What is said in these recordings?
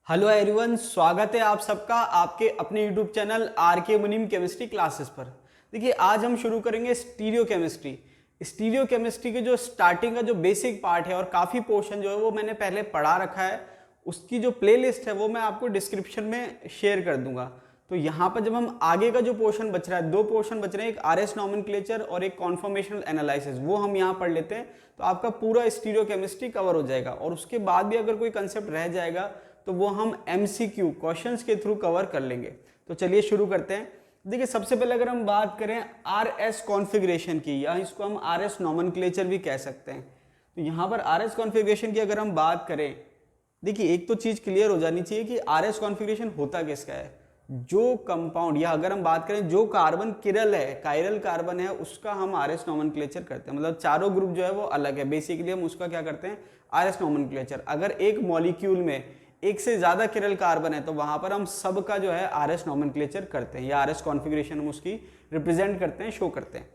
Hello everyone, स्वागत है आप सबका आपके अपने यूट्यूब चैनल आर के मुनीम केमिस्ट्री क्लासेस पर। देखिए, आज हम शुरू करेंगे स्टीरियो केमिस्ट्री। स्टीरियो केमिस्ट्री के जो स्टार्टिंग का जो बेसिक पार्ट है और काफ़ी पोर्शन जो है वो मैंने पहले पढ़ा रखा है। उसकी जो प्लेलिस्ट है वो मैं आपको डिस्क्रिप्शन में शेयर कर दूंगा। तो यहाँ पर जब हम आगे का जो पोर्शन बच रहा है, दो पोर्शन बच रहे हैं, एक आरएस नॉमेनक्लेचर और एक कॉन्फॉर्मेशनल एनालिसिस, वो हम यहाँ पढ़ लेते हैं तो आपका पूरा स्टीरियो केमिस्ट्री कवर हो जाएगा। और उसके बाद भी अगर कोई कंसेप्ट रह जाएगा तो वो हम MCQ क्वेश्चंस के थ्रू कवर कर लेंगे। तो चलिए शुरू करते हैं। देखिए, सबसे पहले अगर हम बात करें RS कॉन्फ़िगरेशन की, या इसको हम RS नॉमेनक्लेचर भी कह सकते हैं, तो यहाँ पर RS कॉन्फ़िगरेशन की अगर हम बात करें, देखिए एक तो चीज़ क्लियर हो जानी चाहिए कि RS कॉन्फ़िगरेशन होता किसका है। जो कंपाउंड, या अगर हम बात करें जो कार्बन किरल है, कायरल कार्बन है, उसका हम RS नॉमेनक्लेचर करते हैं। मतलब चारों ग्रुप जो है वो अलग है, बेसिकली हम उसका क्या करते हैं, RS नॉमेनक्लेचर। अगर एक मॉलिक्यूल में एक से ज्यादा किरल कार्बन है तो वहां पर हम सब का जो है RS नॉमेनक्लेचर करते हैं, या RS कॉन्फ़िगरेशन हम उसकी रिप्रेजेंट करते हैं, शो करते हैं।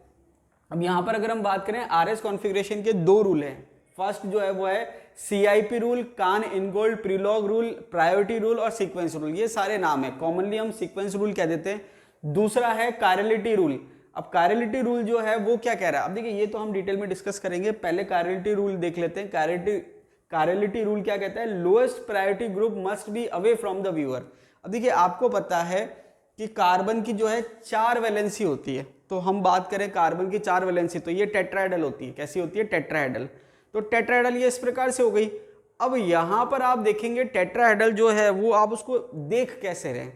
अब यहाँ पर अगर हम बात करें, RS कॉन्फ़िगरेशन के दो रूल हैं। फर्स्ट जो है वो है CIP रूल, कान इनगोल्ड प्रीलॉग रूल, प्रायोरिटी रूल और सीक्वेंस रूल। ये सारे नाम है, कॉमनली हम सीक्वेंस रूल कह देते हैं। दूसरा है कायरलिटी रूल। अब कायरलिटी रूल जो है वो क्या कह रहा है, अब देखिए ये तो हम डिटेल में डिस्कस करेंगे, पहले कायरलिटी रूल देख लेते हैं। कायरलिटी रूल क्या कहता है, lowest priority group must be away from the viewer. अब देखिए, आपको पता है कि कार्बन की जो है 4 वैलेंसी होती है। तो हम बात करें कार्बन की 4 वैलेंसी, तो ये टेट्राहेड्रल होती है। कैसी होती है, टेट्राहेड्रल। तो टेट्राहेड्रल ये इस प्रकार से हो गई। अब यहां पर आप देखेंगे टेट्राहेड्रल जो है वो आप उसको देख कैसे रहे।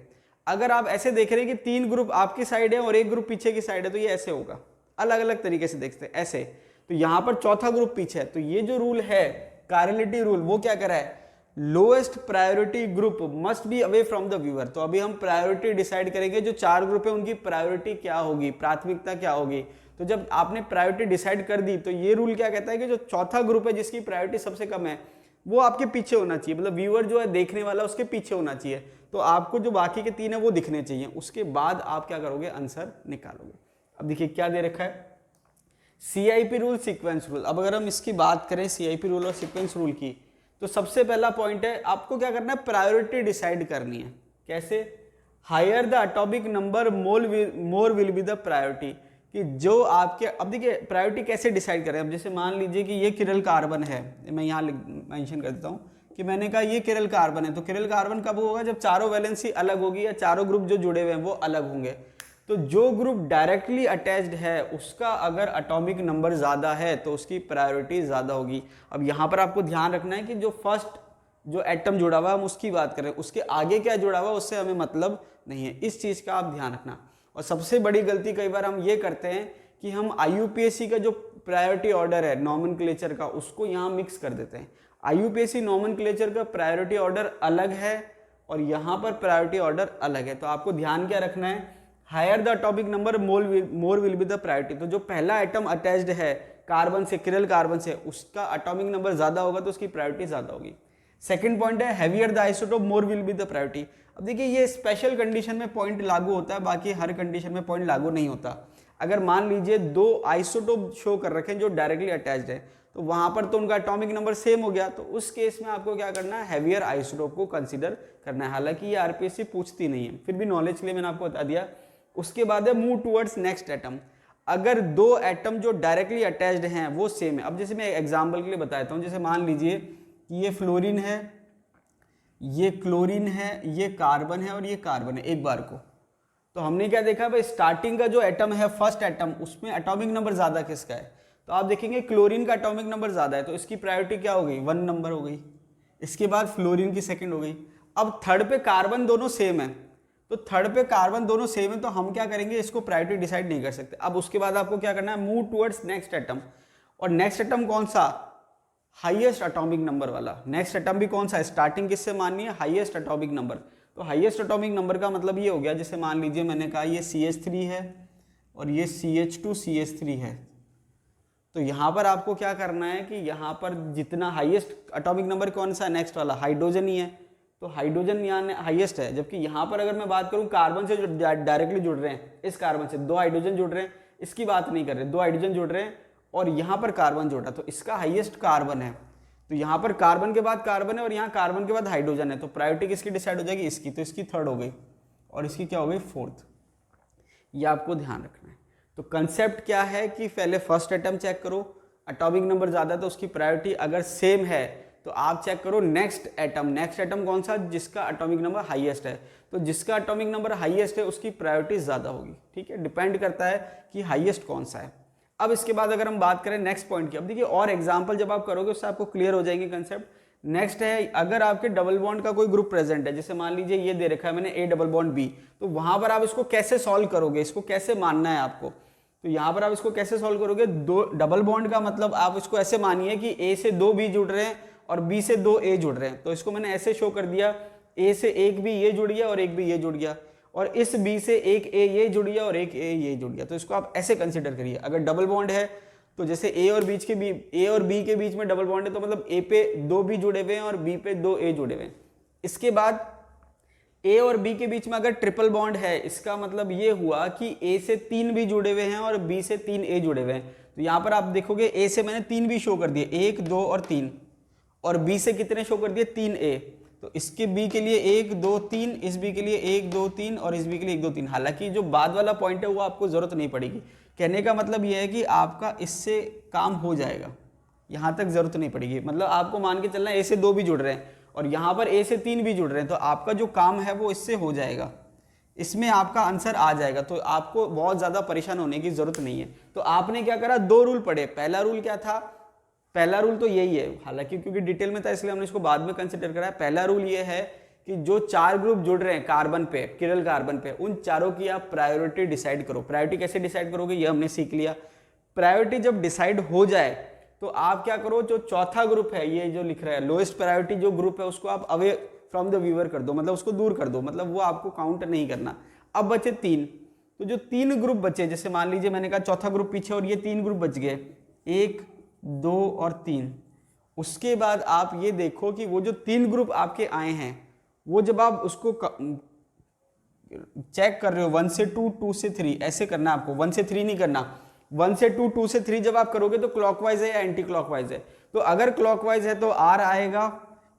अगर आप ऐसे देख रहे हैं कि 3 ग्रुप आपकी साइड है और एक ग्रुप पीछे की साइड है, तो ये ऐसे होगा, अलग अलग तरीके से देखते हैं ऐसे। तो यहां पर चौथा ग्रुप पीछे है, तो ये जो रूल है कायरलिटी रूल, वो क्या कर रहा है, lowest priority group must be away from the viewer. तो अभी हम प्रायोरिटी डिसाइड करेंगे, जो 4 ग्रुप है उनकी प्रायोरिटी क्या होगी, प्राथमिकता क्या होगी। तो जब आपने प्रायोरिटी डिसाइड कर दी तो ये रूल क्या कहता है कि जो चौथा ग्रुप है जिसकी प्रायोरिटी सबसे कम है वो आपके पीछे होना चाहिए, मतलब व्यूअर जो है देखने वाला उसके पीछे होना चाहिए। तो आपको जो बाकी के 3 है वो दिखने चाहिए, उसके बाद आप क्या करोगे, आंसर निकालोगे। अब देखिए क्या दे रखा है, CIP रूल, सीक्वेंस रूल। अब अगर हम इसकी बात करें CIP रूल और सीक्वेंस रूल की, तो सबसे पहला पॉइंट है, आपको क्या करना है, प्रायोरिटी डिसाइड करनी है। कैसे, higher the atomic number more will be the priority. कि जो आपके, अब देखिए प्रायोरिटी कैसे डिसाइड करें। अब जैसे मान लीजिए कि ये किरल कार्बन है, मैं यहाँ मेंशन कर देता हूँ कि मैंने कहा ये किरल कार्बन है, तो किरल कार्बन कब होगा, जब चारों वैलेंसी अलग होगी या चारों ग्रुप जो जुड़े हुए हैं वो अलग होंगे। तो जो ग्रुप डायरेक्टली अटैच्ड है उसका अगर एटॉमिक नंबर ज़्यादा है तो उसकी प्रायोरिटी ज़्यादा होगी। अब यहाँ पर आपको ध्यान रखना है कि जो फर्स्ट जो एटम जुड़ा हुआ है हम उसकी बात करें, उसके आगे क्या जुड़ा हुआ है उससे हमें मतलब नहीं है। इस चीज़ का आप ध्यान रखना। और सबसे बड़ी गलती कई बार हम ये करते हैं कि हम IUPAC का जो प्रायोरिटी ऑर्डर है नॉमेनक्लेचर का, उसको यहाँ मिक्स कर देते हैं। IUPAC नॉमेनक्लेचर का प्रायोरिटी ऑर्डर अलग है और यहाँ पर प्रायोरिटी ऑर्डर अलग है। तो आपको ध्यान क्या रखना है, higher the atomic number more will be the priority. तो जो पहला एटम अटैच्ड है कार्बन से, किरल कार्बन से, उसका एटॉमिक नंबर ज्यादा होगा तो उसकी प्रायोरिटी ज्यादा होगी। सेकंड पॉइंट है, heavier the isotope more will be the priority. अब देखिए ये स्पेशल कंडीशन में पॉइंट लागू होता है, बाकी हर कंडीशन में पॉइंट लागू नहीं होता। अगर मान लीजिए 2 आइसोटोप शो कर रखे हैं जो डायरेक्टली अटैच्ड है, तो वहां पर तो उनका एटॉमिक नंबर सेम हो गया, तो उस केस में आपको क्या करना है, हैवियर आइसोटोप को कंसीडर करना है। हालांकि ये RPSC पूछती नहीं है, फिर भी नॉलेज के लिए मैंने आपको बता दिया। उसके बाद है मूव टूवर्ड्स नेक्स्ट एटम। अगर 2 एटम जो डायरेक्टली अटैच्ड हैं वो सेम है, अब जैसे मैं एग्जांपल के लिए बताता हूँ, जैसे मान लीजिए कि ये फ्लोरीन है, ये क्लोरीन है, ये कार्बन है और ये कार्बन है एक बार को। तो हमने क्या देखा भाई, स्टार्टिंग का जो एटम है फर्स्ट एटम, उसमें एटॉमिक नंबर ज्यादा किसका है, तो आप देखेंगे क्लोरीन का एटॉमिक नंबर ज्यादा है, तो इसकी प्रायोरिटी क्या हो गई, 1 नंबर हो गई। इसके बाद फ्लोरीन की सेकंड हो गई। अब थर्ड पे कार्बन दोनों सेम है, तो थर्ड पे कार्बन दोनों सेम है, तो हम क्या करेंगे, इसको प्रायोरिटी डिसाइड नहीं कर सकते। अब उसके बाद आपको क्या करना है, मूव टुवर्ड्स नेक्स्ट एटम। और नेक्स्ट एटम कौन सा, हाईएस्ट एटॉमिक नंबर वाला। नेक्स्ट एटम भी कौन सा है, स्टार्टिंग किससे माननी है, हाईएस्ट एटॉमिक नंबर। तो हाईएस्ट एटॉमिक नंबर का मतलब ये हो गया, जैसे मान लीजिए मैंने कहा ये CH3 है और ये CH2CH3 है। तो यहां पर आपको क्या करना है कि यहां पर जितना हाईएस्ट एटॉमिक नंबर कौन सा है, नेक्स्ट वाला हाइड्रोजन ही है, तो हाइड्रोजन यहाँ हाईएस्ट है। जबकि यहाँ पर अगर मैं बात करूँ कार्बन से जो डायरेक्टली जुड़ रहे हैं, इस कार्बन से 2 हाइड्रोजन जुड़ रहे हैं, इसकी बात नहीं कर रहे, 2 हाइड्रोजन जुड़ रहे हैं और यहाँ पर कार्बन जुड़ा, तो इसका हाईएस्ट कार्बन है। तो यहाँ पर कार्बन के बाद कार्बन है और यहाँ कार्बन के बाद हाइड्रोजन है, तो प्रायोरिटी किसकी डिसाइड हो जाएगी, इसकी, तो इसकी थर्ड हो गई और इसकी क्या हो गई, फोर्थ। ये आपको ध्यान रखना है। तो कंसेप्ट क्या है कि पहले फर्स्ट एटम चेक करो, एटॉमिक नंबर ज़्यादा है तो उसकी प्रायोरिटी, अगर सेम है तो आप चेक करो नेक्स्ट एटम। नेक्स्ट एटम कौन सा, जिसका एटॉमिक नंबर हाईएस्ट है, तो जिसका एटॉमिक नंबर हाईएस्ट है उसकी प्रायोरिटी ज़्यादा होगी। ठीक है, डिपेंड करता है कि हाईएस्ट कौन सा है। अब इसके बाद अगर हम बात करें नेक्स्ट पॉइंट की, अब देखिए और एग्जाम्पल जब आप करोगे उससे आपको क्लियर हो जाएंगे कंसेप्ट। नेक्स्ट है, अगर आपके डबल बॉन्ड का कोई ग्रुप प्रेजेंट है, जैसे मान लीजिए ये दे रखा है मैंने A डबल बॉन्ड B, तो वहां पर आप इसको कैसे सॉल्व करोगे, इसको कैसे मानना है आपको। तो यहाँ पर आप इसको कैसे सॉल्व करोगे, दो डबल बॉन्ड का मतलब आप इसको ऐसे मानिए कि A से 2 B जुड़ रहे हैं और B से 2 A जुड़ रहे हैं। तो इसको मैंने ऐसे शो कर दिया, A से एक B ये जुड़ गया और एक B ये जुड़ गया, और इस B से एक A ये जुड़ गया और एक A ये जुड़ गया। तो इसको आप ऐसे कंसिडर करिए। अगर डबल बॉन्ड है तो जैसे A और B के बीच में डबल बॉन्ड है, तो मतलब A पे 2 B जुड़े हुए हैं और B पे 2 A जुड़े हुए हैं। इसके बाद A और B के बीच में अगर ट्रिपल बॉन्ड है, इसका मतलब ये हुआ कि A से 3 B जुड़े हुए हैं और B से 3 A जुड़े हुए हैं। तो यहाँ पर आप देखोगे A से मैंने 3 B शो कर दिए, 1 2 और 3, और B से कितने शो कर दिए, 3 A। तो इसके B के लिए 1 2 3, इस B के लिए 1 2 3 और इस B के लिए 1 2 3। हालांकि जो बाद वाला पॉइंट है वो आपको जरूरत नहीं पड़ेगी। कहने का मतलब ये है कि आपका इससे काम हो जाएगा, यहाँ तक जरूरत नहीं पड़ेगी। मतलब आपको मान के चलना A से 2 भी जुड़ रहे हैं और यहाँ पर A से 3 भी जुड़ रहे हैं, तो आपका जो काम है वो इससे हो जाएगा, इसमें आपका आंसर आ जाएगा। तो आपको बहुत ज़्यादा परेशान होने की जरूरत नहीं है। तो आपने क्या करा, 2 रूल पढ़े। पहला रूल क्या था, पहला रूल तो यही है, हालांकि क्योंकि डिटेल में था इसलिए हमने इसको बाद में कंसिडर करा है। पहला रूल ये है कि जो 4 ग्रुप जुड़ रहे हैं कार्बन पे, किरल कार्बन पे, उन चारों की आप प्रायोरिटी डिसाइड करो। प्रायोरिटी कैसे डिसाइड करोगे ये हमने सीख लिया। प्रायोरिटी जब डिसाइड हो जाए तो आप क्या करो, जो चौथा ग्रुप है ये जो लिख रहा है लोएस्ट प्रायोरिटी जो ग्रुप है उसको आप अवे फ्रॉम द व्यूअर कर दो, मतलब उसको दूर कर दो, मतलब वो आपको काउंट नहीं करना। अब बचे 3, तो जो 3 ग्रुप बचे, जैसे मान लीजिए मैंने कहा चौथा ग्रुप पीछे और ये 3 ग्रुप बच गए, 1 2 और 3। उसके बाद आप ये देखो कि वो जो 3 ग्रुप आपके आए हैं वो जब आप उसको चेक कर रहे हो 1 से 2 2 से 3 ऐसे करना है आपको, 1 से 3 नहीं करना। 1 से 2 2 से 3 जब आप करोगे तो क्लॉकवाइज है या एंटी क्लॉकवाइज है, तो अगर क्लॉकवाइज है तो R आएगा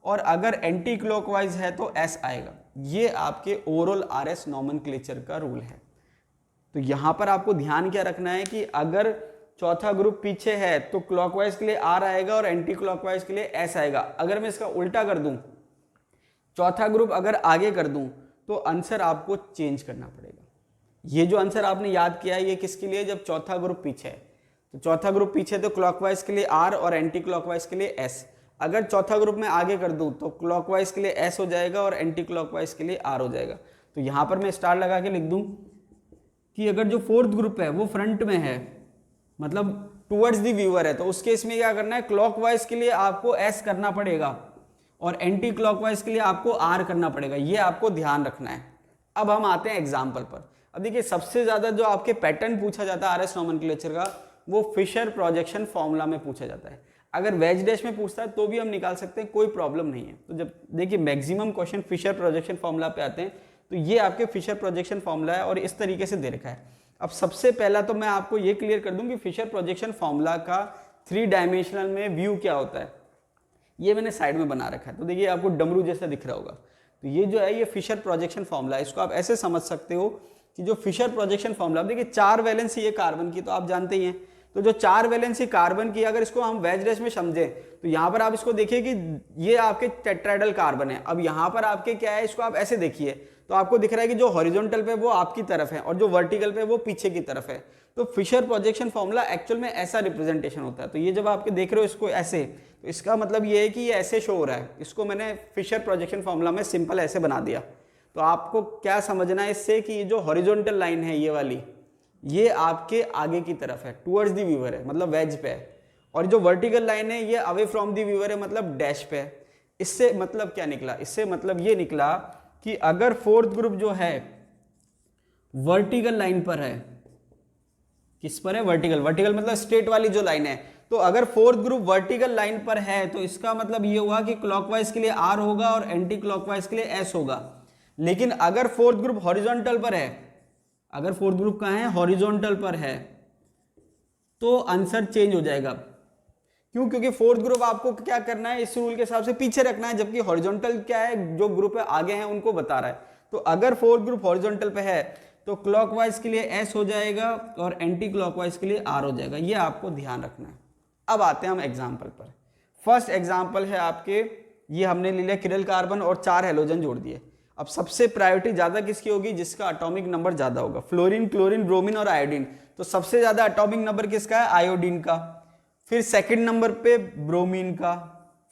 और अगर एंटी क्लॉकवाइज है तो S आएगा। ये आपके ओवरऑल RS नॉमेनक्लेचर का रूल है। तो यहां पर आपको ध्यान क्या रखना है कि अगर चौथा ग्रुप पीछे है तो क्लॉकवाइज के लिए R आएगा और एंटी क्लॉकवाइज के लिए S आएगा। अगर मैं इसका उल्टा कर दूं, चौथा ग्रुप अगर आगे कर दूं तो आंसर आपको चेंज करना पड़ेगा। ये जो आंसर आपने याद किया है ये किसके लिए, जब चौथा ग्रुप पीछे है। तो चौथा ग्रुप पीछे तो क्लॉकवाइज के लिए R और एंटी क्लॉकवाइज के लिए S। अगर चौथा ग्रुप में आगे कर दूं तो क्लॉकवाइज के लिए S हो जाएगा और एंटी क्लॉकवाइज के लिए R हो जाएगा। तो यहां पर मैं स्टार लगा के लिख दूं कि अगर जो फोर्थ ग्रुप है वो फ्रंट में है, मतलब टुवर्ड्स द व्यूअर है, तो उस केस में क्या करना है, क्लॉकवाइज के लिए आपको S करना पड़ेगा और एंटी क्लॉकवाइज के लिए आपको R करना पड़ेगा। ये आपको ध्यान रखना है। अब हम आते हैं एग्जाम्पल पर। अब देखिए सबसे ज्यादा जो आपके पैटर्न पूछा जाता है RS नॉमेनक्लेचर का वो फिशर प्रोजेक्शन फॉर्मूला में पूछा जाता है। अगर वेज डैश में पूछता है तो भी हम निकाल सकते हैं, कोई प्रॉब्लम नहीं है। तो जब देखिए maximum question Fischer projection formula पे आते हैं, तो ये आपके फिशर प्रोजेक्शन फॉर्मूला है और इस तरीके से दे रखा है। अब सबसे पहला तो मैं आपको ये क्लियर कर दूं कि फिशर प्रोजेक्शन फॉर्मूला का 3 डायमेंशनल में व्यू क्या होता है, ये मैंने साइड में बना रखा है। तो देखिए आपको डमरू जैसा दिख रहा होगा। तो ये जो है ये फिशर प्रोजेक्शन फॉर्मूला है। इसको आप ऐसे समझ सकते हो कि जो फिशर प्रोजेक्शन फॉर्मूला, देखिए 4 वैलेंसी है कार्बन की, तो आप जानते ही हैं। तो जो 4 वैलेंसी कार्बन की अगर इसको हम वेज डैश में समझे तो यहाँ पर आप इसको देखिए कि ये आपके टेट्राइडल कार्बन है। अब यहाँ पर आपके क्या है, इसको आप ऐसे देखिए तो आपको दिख रहा है कि जो हॉरिजॉन्टल पे वो आपकी तरफ है और जो वर्टिकल पे वो पीछे की तरफ है। तो फिशर प्रोजेक्शन फॉर्मूला एक्चुअल में ऐसा रिप्रेजेंटेशन होता है। तो ये जब आपके देख रहे हो इसको ऐसे, तो इसका मतलब ये है कि ये ऐसे शो हो रहा है। इसको मैंने फिशर प्रोजेक्शन फॉर्मूला में सिंपल ऐसे बना दिया। तो आपको क्या समझना है इससे कि ये जो हॉरिजॉन्टल लाइन है ये वाली, ये आपके आगे की तरफ है, टुवर्ड्स द व्यूअर है, मतलब वेज पे है। और जो वर्टिकल लाइन है ये अवे फ्रॉम द व्यूअर है, मतलब डैश पे है। इससे मतलब क्या निकला, इससे मतलब ये निकला कि अगर फोर्थ ग्रुप जो है वर्टिकल लाइन पर है, किस पर है, वर्टिकल, वर्टिकल मतलब स्ट्रेट वाली जो लाइन है। तो अगर फोर्थ ग्रुप वर्टिकल लाइन पर है तो इसका मतलब ये हुआ कि क्लॉकवाइज के लिए R होगा और एंटी क्लॉकवाइज के लिए S होगा। लेकिन अगर फोर्थ ग्रुप हॉरिजॉन्टल पर है, अगर फोर्थ ग्रुप कहाँ है, हॉरिजॉन्टल पर है, तो आंसर चेंज हो जाएगा। क्यों? क्योंकि फोर्थ ग्रुप आपको क्या करना है, इस रूल के हिसाब से पीछे रखना है, जबकि हॉरिजॉन्टल क्या है, जो ग्रुप है आगे है उनको बता रहा है। तो अगर फोर्थ ग्रुप हॉरिजॉन्टल पे है तो क्लॉकवाइज के लिए एस हो जाएगा और एंटी क्लॉकवाइज के लिए आर हो जाएगा, ये आपको ध्यान रखना है। अब आते हैं हम एग्जाम्पल पर। फर्स्ट एग्जाम्पल है आपके, ये हमने ले लिया किरल कार्बन और 4 हेलोजन जोड़ दिए। अब सबसे प्रायोरिटी ज्यादा किसकी होगी? जिसका एटॉमिक नंबर ज्यादा होगा। फ्लोरीन, क्लोरीन, ब्रोमीन और आयोडीन, तो सबसे ज्यादा एटॉमिक नंबर किसका है? आयोडीन का। फिर सेकंड नंबर पे ब्रोमीन का,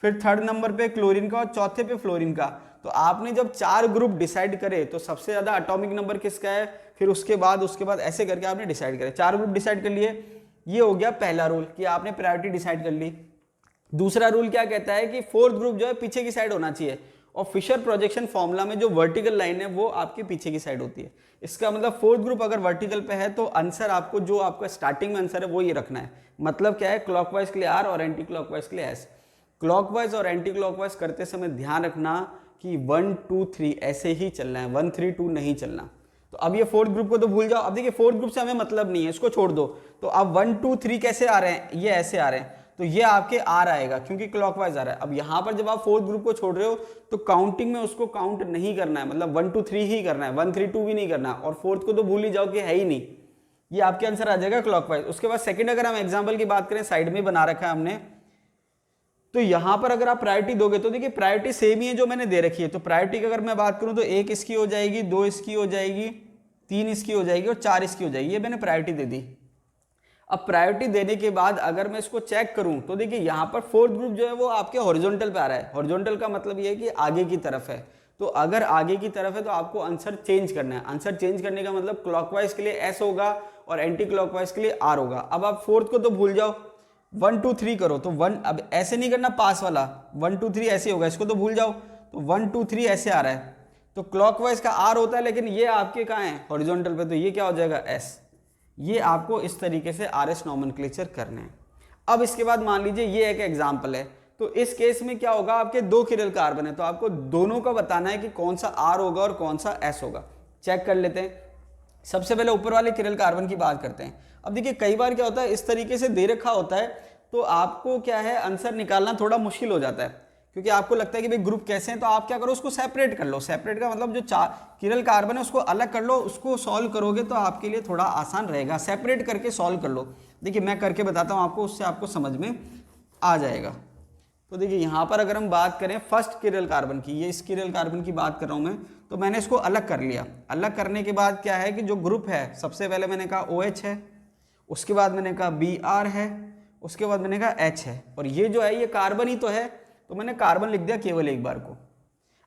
फिर थर्ड नंबर पे क्लोरीन का और चौथे पे फ्लोरीन का। तो आपने जब 4 ग्रुप डिसाइड करे तो सबसे ज्यादा एटॉमिक नंबर किसका है, फिर उसके बाद ऐसे करके आपने डिसाइड करे। 4 ग्रुप डिसाइड कर लिए, ये हो गया पहला रूल कि आपने प्रायोरिटी डिसाइड कर ली। दूसरा रूल क्या कहता है कि फोर्थ ग्रुप जो है पीछे की साइड होना चाहिए, और फिशर प्रोजेक्शन फॉर्मूला में जो वर्टिकल लाइन है वो आपके पीछे की साइड होती है। इसका मतलब फोर्थ ग्रुप अगर वर्टिकल पे है तो आंसर आपको, जो आपका स्टार्टिंग में आंसर है वो ये रखना है। मतलब क्या है? क्लॉकवाइज के लिए आर और एंटी क्लॉकवाइज के लिए एस। क्लॉकवाइज और एंटी क्लॉकवाइज करते समय ध्यान रखना कि 1 2 3 ऐसे ही चलना है, 1 3 2 नहीं चलना। तो अब ये फोर्थ ग्रुप को तो भूल जाओ। अब देखिए फोर्थ ग्रुप से हमें मतलब नहीं है, इसको छोड़ दो। तो अब 1 2 3 कैसे आ रहे हैं? ये ऐसे आ रहे हैं, तो ये आपके आर आएगा क्योंकि क्लॉकवाइज आ रहा है। अब यहां पर जब आप फोर्थ ग्रुप को छोड़ रहे हो तो काउंटिंग में उसको काउंट नहीं करना है, मतलब 1 2 3 ही करना है, 1 3 2 भी नहीं करना। और फोर्थ को तो भूल ही जाओ कि है ही नहीं, ये आपके आंसर आ जाएगा क्लॉकवाइज। उसके बाद सेकंड, अगर हम एग्जांपल की बात करें, साइड में बना रखा है हमने, तो यहां पर अगर आप प्रायोरिटी दोगे तो देखिए प्रायोरिटी सेम ही है जो मैंने दे रखी है। तो प्रायोरिटी की अगर मैं बात करूं तो 1 इसकी हो जाएगी, 2 इसकी हो जाएगी, 3 इसकी हो जाएगी और 4 इसकी हो जाएगी। ये मैंने प्रायोरिटी दे दी। अब प्रायोरिटी देने के बाद अगर मैं इसको चेक करूं तो देखिए यहां पर फोर्थ ग्रुप जो है वो आपके हॉरिजॉन्टल पे आ रहा है। हॉरिजॉन्टल का मतलब ये है कि आगे की तरफ है। तो अगर आगे की तरफ है तो आपको आंसर चेंज करना है। आंसर चेंज करने का मतलब क्लॉकवाइज के लिए एस होगा और एंटी क्लॉकवाइज के लिए आर होगा। अब आप फोर्थ को तो भूल जाओ, 1 2 3 करो तो 1, अब ऐसे नहीं करना पास वाला, 1 2 3 ऐसे होगा, इसको तो भूल जाओ। तो 1 2 3 ऐसे आ रहा है, तो क्लॉकवाइज का आर होता है, लेकिन ये आपके कहाँ है? हॉरिजॉन्टल पे, तो ये क्या हो जाएगा? एस। ये आपको इस तरीके से आर एस नॉमेनक्लेचर करने हैं। अब इसके बाद मान लीजिए ये एक एग्जाम्पल है, तो इस केस में क्या होगा? आपके 2 किरल कार्बन है, तो आपको दोनों का बताना है कि कौन सा आर होगा और कौन सा एस होगा। चेक कर लेते हैं। सबसे पहले ऊपर वाले किरल कार्बन की बात करते हैं। अब देखिए कई बार क्या होता है, इस तरीके से दे रखा होता है तो आपको क्या है, आंसर निकालना थोड़ा मुश्किल हो जाता है, क्योंकि आपको लगता है कि भाई ग्रुप कैसे हैं। तो आप क्या करो, उसको सेपरेट कर लो। सेपरेट का मतलब जो 4 किरल कार्बन है उसको अलग कर लो, उसको सॉल्व करोगे तो आपके लिए थोड़ा आसान रहेगा। सेपरेट करके सॉल्व कर लो। देखिए मैं करके बताता हूँ आपको, उससे आपको समझ में आ जाएगा। तो देखिए यहाँ पर अगर हम बात करें फर्स्ट किरल कार्बन की, ये इस किरल कार्बन की बात कर रहा हूँ मैं, तो मैंने इसको अलग कर लिया। अलग करने के बाद क्या है कि जो ग्रुप है, सबसे पहले मैंने कहा OH है, उसके बाद मैंने कहा Br है, उसके बाद मैंने कहा H है, और ये जो है ये कार्बन ही तो है, तो मैंने कार्बन लिख दिया केवल एक बार को।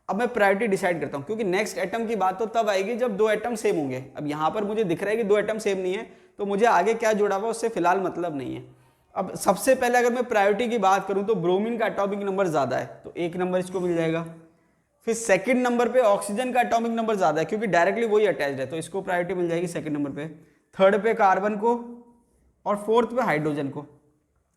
अब मैं प्रायोरिटी डिसाइड करता हूँ, क्योंकि नेक्स्ट एटम की बात तो तब आएगी जब 2 एटम सेम होंगे। अब यहाँ पर मुझे दिख रहा है कि 2 एटम सेम नहीं है, तो मुझे आगे क्या जुड़ा हुआ उससे फिलहाल मतलब नहीं है। अब सबसे पहले अगर मैं प्रायोरिटी की बात करूँ तो ब्रोमीन का एटॉमिक नंबर ज़्यादा है, तो 1 नंबर इसको मिल जाएगा। फिर सेकंड नंबर पे ऑक्सीजन का एटॉमिक नंबर ज़्यादा है, क्योंकि डायरेक्टली वही अटैच्ड है, तो इसको प्रायोरिटी मिल जाएगी सेकंड नंबर पे। थर्ड पे कार्बन को, और फोर्थ पे हाइड्रोजन को।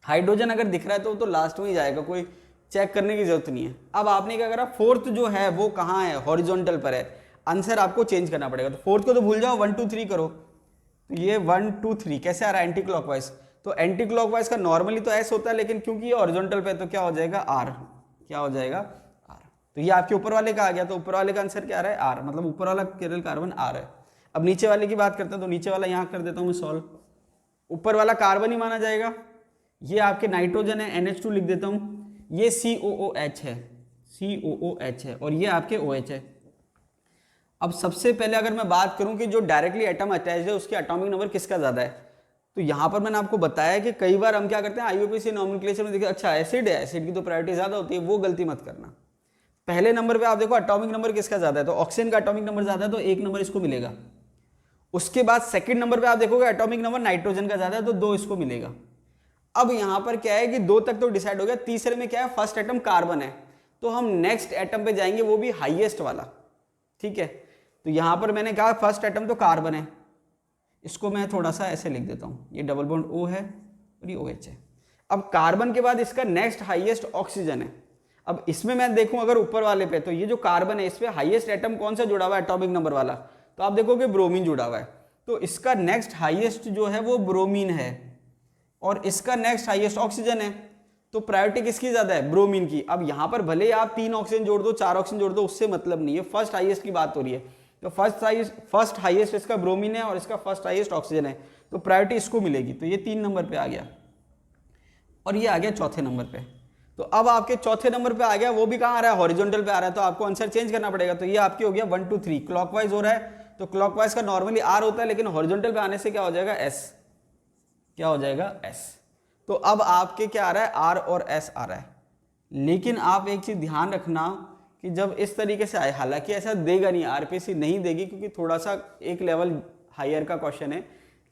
हाइड्रोजन अगर दिख रहा है तो लास्ट में ही जाएगा, कोई चेक करने की जरूरत नहीं है। अब आपने क्या करा, फोर्थ जो है वो कहाँ है? हॉरिजॉन्टल पर है। आंसर आपको चेंज करना पड़ेगा। तो फोर्थ को तो भूल जाओ, 1 2 3 करो, तो ये 1 2 3 कैसे आ रहा है? Anti clockwise. तो एंटी क्लॉकवाइज का नॉर्मली तो एस होता है, लेकिन क्योंकि ये हॉरिजॉन्टल पे है तो क्या हो जाएगा? आर। क्या हो जाएगा? आर। तो ये आपके ऊपर वाले का आ गया, तो ऊपर वाले का आंसर क्या आ रहा है? आर, मतलब ऊपर वाला किरल कार्बन आर है। अब नीचे वाले की बात करते हैं, तो नीचे वाला यहाँ कर देता हूँ मैं सॉल्व। ऊपर वाला कार्बन ही माना जाएगा, ये आपके नाइट्रोजन है, NH2 लिख देता हूँ, ये COOH है, COOH है, और ये आपके OH है। अब सबसे पहले अगर मैं बात करूं कि जो डायरेक्टली एटम अटैच्ड है उसके एटॉमिक नंबर किसका ज़्यादा है, तो यहाँ पर मैंने आपको बताया कि कई बार हम क्या करते हैं, IUPAC नॉमेनक्लेचर में देखिए अच्छा एसिड है, एसिड की तो प्रायोरिटी ज़्यादा होती है, वो गलती मत करना। पहले नंबर पे आप देखो एटॉमिक नंबर किसका ज़्यादा है, तो ऑक्सीजन का एटॉमिक नंबर ज़्यादा है तो 1 नंबर इसको मिलेगा। उसके बाद सेकंड नंबर पे आप देखोगे एटॉमिक नंबर नाइट्रोजन का ज़्यादा है तो 2 इसको मिलेगा। अब यहाँ पर क्या है कि 2 तक तो डिसाइड हो गया, तीसरे में क्या है, फर्स्ट एटम कार्बन है, तो हम नेक्स्ट एटम पे जाएंगे, वो भी हाईएस्ट वाला। ठीक है, तो यहाँ पर मैंने कहा फर्स्ट एटम तो कार्बन है, इसको मैं थोड़ा सा ऐसे लिख देता हूँ, ये डबल बॉन्ड O है और ये OH है। अब कार्बन के बाद इसका नेक्स्ट हाईएस्ट ऑक्सीजन है। अब इसमें मैं देखूं अगर ऊपर वाले पे, तो ये जो कार्बन है इस पे हाईएस्ट एटम कौन सा जुड़ा हुआ है एटॉमिक नंबर वाला, तो आप देखोगे ब्रोमीन जुड़ा हुआ है, तो इसका नेक्स्ट हाईएस्ट जो है वो ब्रोमीन है और इसका नेक्स्ट हाईएस्ट ऑक्सीजन है। तो प्रायोरिटी किसकी ज्यादा है, ब्रोमीन की। अब यहां पर भले ही आप 3 ऑक्सीजन जोड़ दो, 4 ऑक्सीजन जोड़ दो, उससे मतलब नहीं है, फर्स्ट हाईएस्ट की बात हो रही है। तो फर्स्ट हाईएस्ट इसका ब्रोमीन है और इसका फर्स्ट हाईएस्ट ऑक्सीजन है, तो प्रायोरिटी इसको मिलेगी। तो ये 3 नंबर पे आ गया और ये आ गया चौथे नंबर पे। तो अब आपके चौथे नंबर पे आ गया, वो भी कहाँ आ रहा है, हॉरिजॉन्टल पे आ रहा है, तो आपको आंसर चेंज करना पड़ेगा। तो ये आपके हो गया 1 2 3, क्लॉकवाइज हो रहा है, तो क्लॉकवाइज का नॉर्मली आर होता है, लेकिन हॉरिजॉन्टल पे आने से क्या हो जाएगा, एस। क्या हो जाएगा, एस। तो अब आपके क्या आ रहा है, आर और एस आ रहा है। लेकिन आप एक चीज ध्यान रखना कि जब इस तरीके से आए, हालांकि ऐसा देगा नहीं, आरपीसी नहीं देगी क्योंकि थोड़ा सा एक लेवल हायर का क्वेश्चन है,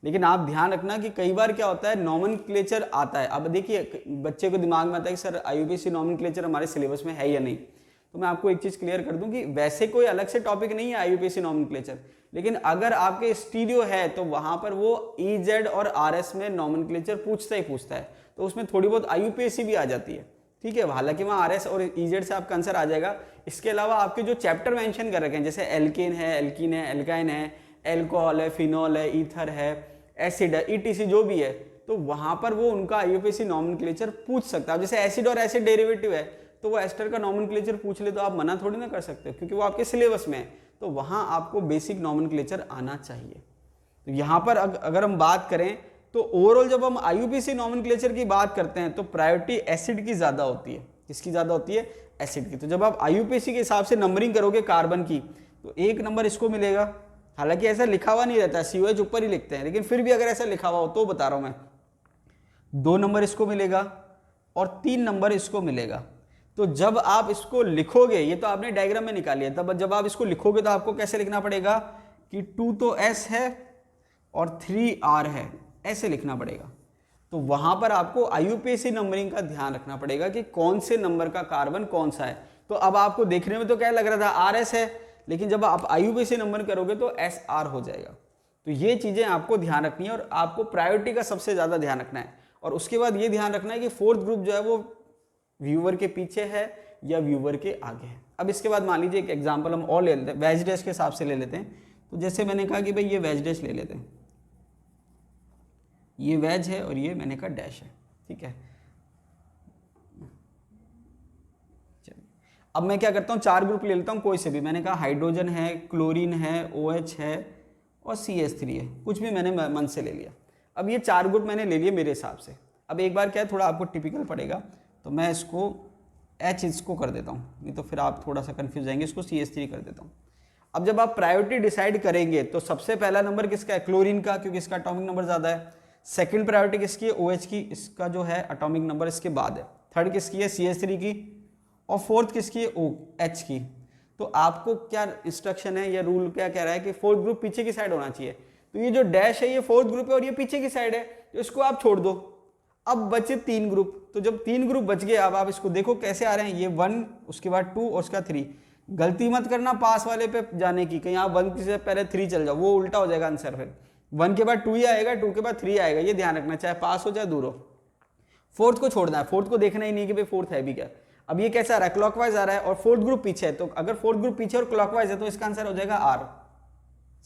लेकिन आप ध्यान रखना कि कई बार क्या होता है, नॉमेनक्लेचर आता है। अब देखिए बच्चे को दिमाग में आता है कि सर आईयूपीएसी नॉमेनक्लेचर हमारे सिलेबस में है या नहीं, तो मैं आपको एक चीज क्लियर कर दूं कि वैसे कोई अलग से टॉपिक नहीं है आईयूपीएसी नॉमेनक्लेचर, लेकिन अगर आपके स्टीरियो है तो वहां पर वो ईजेड और आरएस में नॉमेनक्लेचर पूछता ही पूछता है, तो उसमें थोड़ी बहुत आईयूपीएसी भी आ जाती है, ठीक है। हालांकि वहाँ आरएस और ईजेड से आपका आंसर आ जाएगा। इसके अलावा आपके जो चैप्टर मेंशन कर रखे हैं, जैसे एल्केन है, एल्कीन है, एल्काइन है, एल्कोहल है, फिनॉल है, ईथर है, एसिड है, ईटीसी जो भी है, तो वहां पर वो उनका आईयूपीएसी नॉमेनक्लेचर पूछ सकता है। जैसे एसिड और एसिड डेरिवेटिव है, तो वो एस्टर का नॉमेनक्लेचर पूछ ले तो आप मना थोड़ी ना कर सकते हो, क्योंकि वो आपके सिलेबस में है, तो वहां आपको बेसिक नॉमेनक्लेचर आना चाहिए। तो यहाँ पर अगर हम बात करें तो ओवरऑल जब हम आईयूपीएसी नॉमेनक्लेचर की बात करते हैं तो प्रायोरिटी एसिड की ज्यादा होती है। किसकी ज्यादा होती है, एसिड की। तो जब आप आईयूपीएसी के हिसाब से नंबरिंग करोगे कार्बन की, तो 1 नंबर इसको मिलेगा। हालांकि ऐसा लिखा हुआ नहीं रहता, सीओएच ऊपर ही लिखते हैं, लेकिन फिर भी अगर ऐसा लिखा हुआ हो तो बता रहा हूं मैं, 2 नंबर इसको मिलेगा और 3 नंबर इसको मिलेगा। तो जब आप इसको लिखोगे, ये तो आपने डायग्राम में निकाली है, तब जब आप इसको लिखोगे तो आपको कैसे लिखना पड़ेगा कि 2 तो एस है और 3 आर है, ऐसे लिखना पड़ेगा। तो वहां पर आपको आईयूपीएसी नंबरिंग का ध्यान रखना पड़ेगा कि कौन से नंबर का कार्बन कौन सा है। तो अब आपको देखने में तो क्या लग रहा था, आर एस है, लेकिन जब आप आईयूपीएसी नंबर करोगे तो एस आर हो जाएगा। तो ये चीजें आपको ध्यान रखनी है और आपको प्रायोरिटी का सबसे ज्यादा ध्यान रखना है। और उसके बाद ये ध्यान रखना है कि फोर्थ ग्रुप जो है वो व्यूअर के पीछे है या व्यूअर के आगे है। अब इसके बाद मान लीजिए एक एग्जाम्पल हम और ले लेते हैं, वेज डैश के हिसाब से ले लेते हैं। तो जैसे मैंने कहा कि भाई ये वेज डैश ले लेते हैं, ये वेज है और ये मैंने कहा डैश है, ठीक है। अब मैं क्या करता हूँ, 4 ग्रुप ले लेता हूँ कोई से भी। मैंने कहा हाइड्रोजन है, क्लोरीन है, OH है और CH3 है, कुछ भी मैंने मन से ले लिया। अब ये 4 ग्रुप मैंने ले लिए मेरे हिसाब से। अब एक बार क्या है, थोड़ा आपको टिपिकल पड़ेगा, तो मैं इसको H इसको कर देता हूँ, नहीं तो फिर आप थोड़ा सा कंफ्यूज जाएंगे, इसको CH3 कर देता हूँ। अब जब आप प्रायोरिटी डिसाइड करेंगे तो सबसे पहला नंबर किसका है, क्लोरीन का, क्योंकि इसका एटॉमिक नंबर ज़्यादा है। सेकंड प्रायोरिटी किसकी है, OH की, इसका जो है एटॉमिक नंबर इसके बाद है। थर्ड किसकी है, CH3 की, और फोर्थ किसकी है, OH की। तो आपको क्या इंस्ट्रक्शन है या रूल क्या कह रहा है कि फोर्थ ग्रुप पीछे की साइड होना चाहिए। तो ये जो डैश है ये फोर्थ ग्रुप है और ये पीछे की साइड है, तो इसको आप छोड़ दो। अब बचे 3 ग्रुप, तो जब 3 ग्रुप बच गए, अब आप इसको देखो कैसे आ रहे हैं, ये 1, उसके बाद 2 और उसका 3। गलती मत करना पास वाले पे जाने की, कहीं आप 1 से पहले 3 चल जाओ, वो उल्टा हो जाएगा आंसर। फिर 1 के बाद 2 ही आएगा, 2 के बाद 3 आएगा, ये ध्यान रखना, चाहे पास हो चाहे दूर हो। फोर्थ को छोड़ना है, फोर्थ को देखना ही नहीं कि भाई फोर्थ है भी क्या। अब ये कैसा आ रहा है, क्लॉकवाइज आ रहा है और फोर्थ ग्रुप पीछे है, तो अगर फोर्थ ग्रुप पीछे और क्लॉकवाइज है तो इसका आंसर हो जाएगा आर।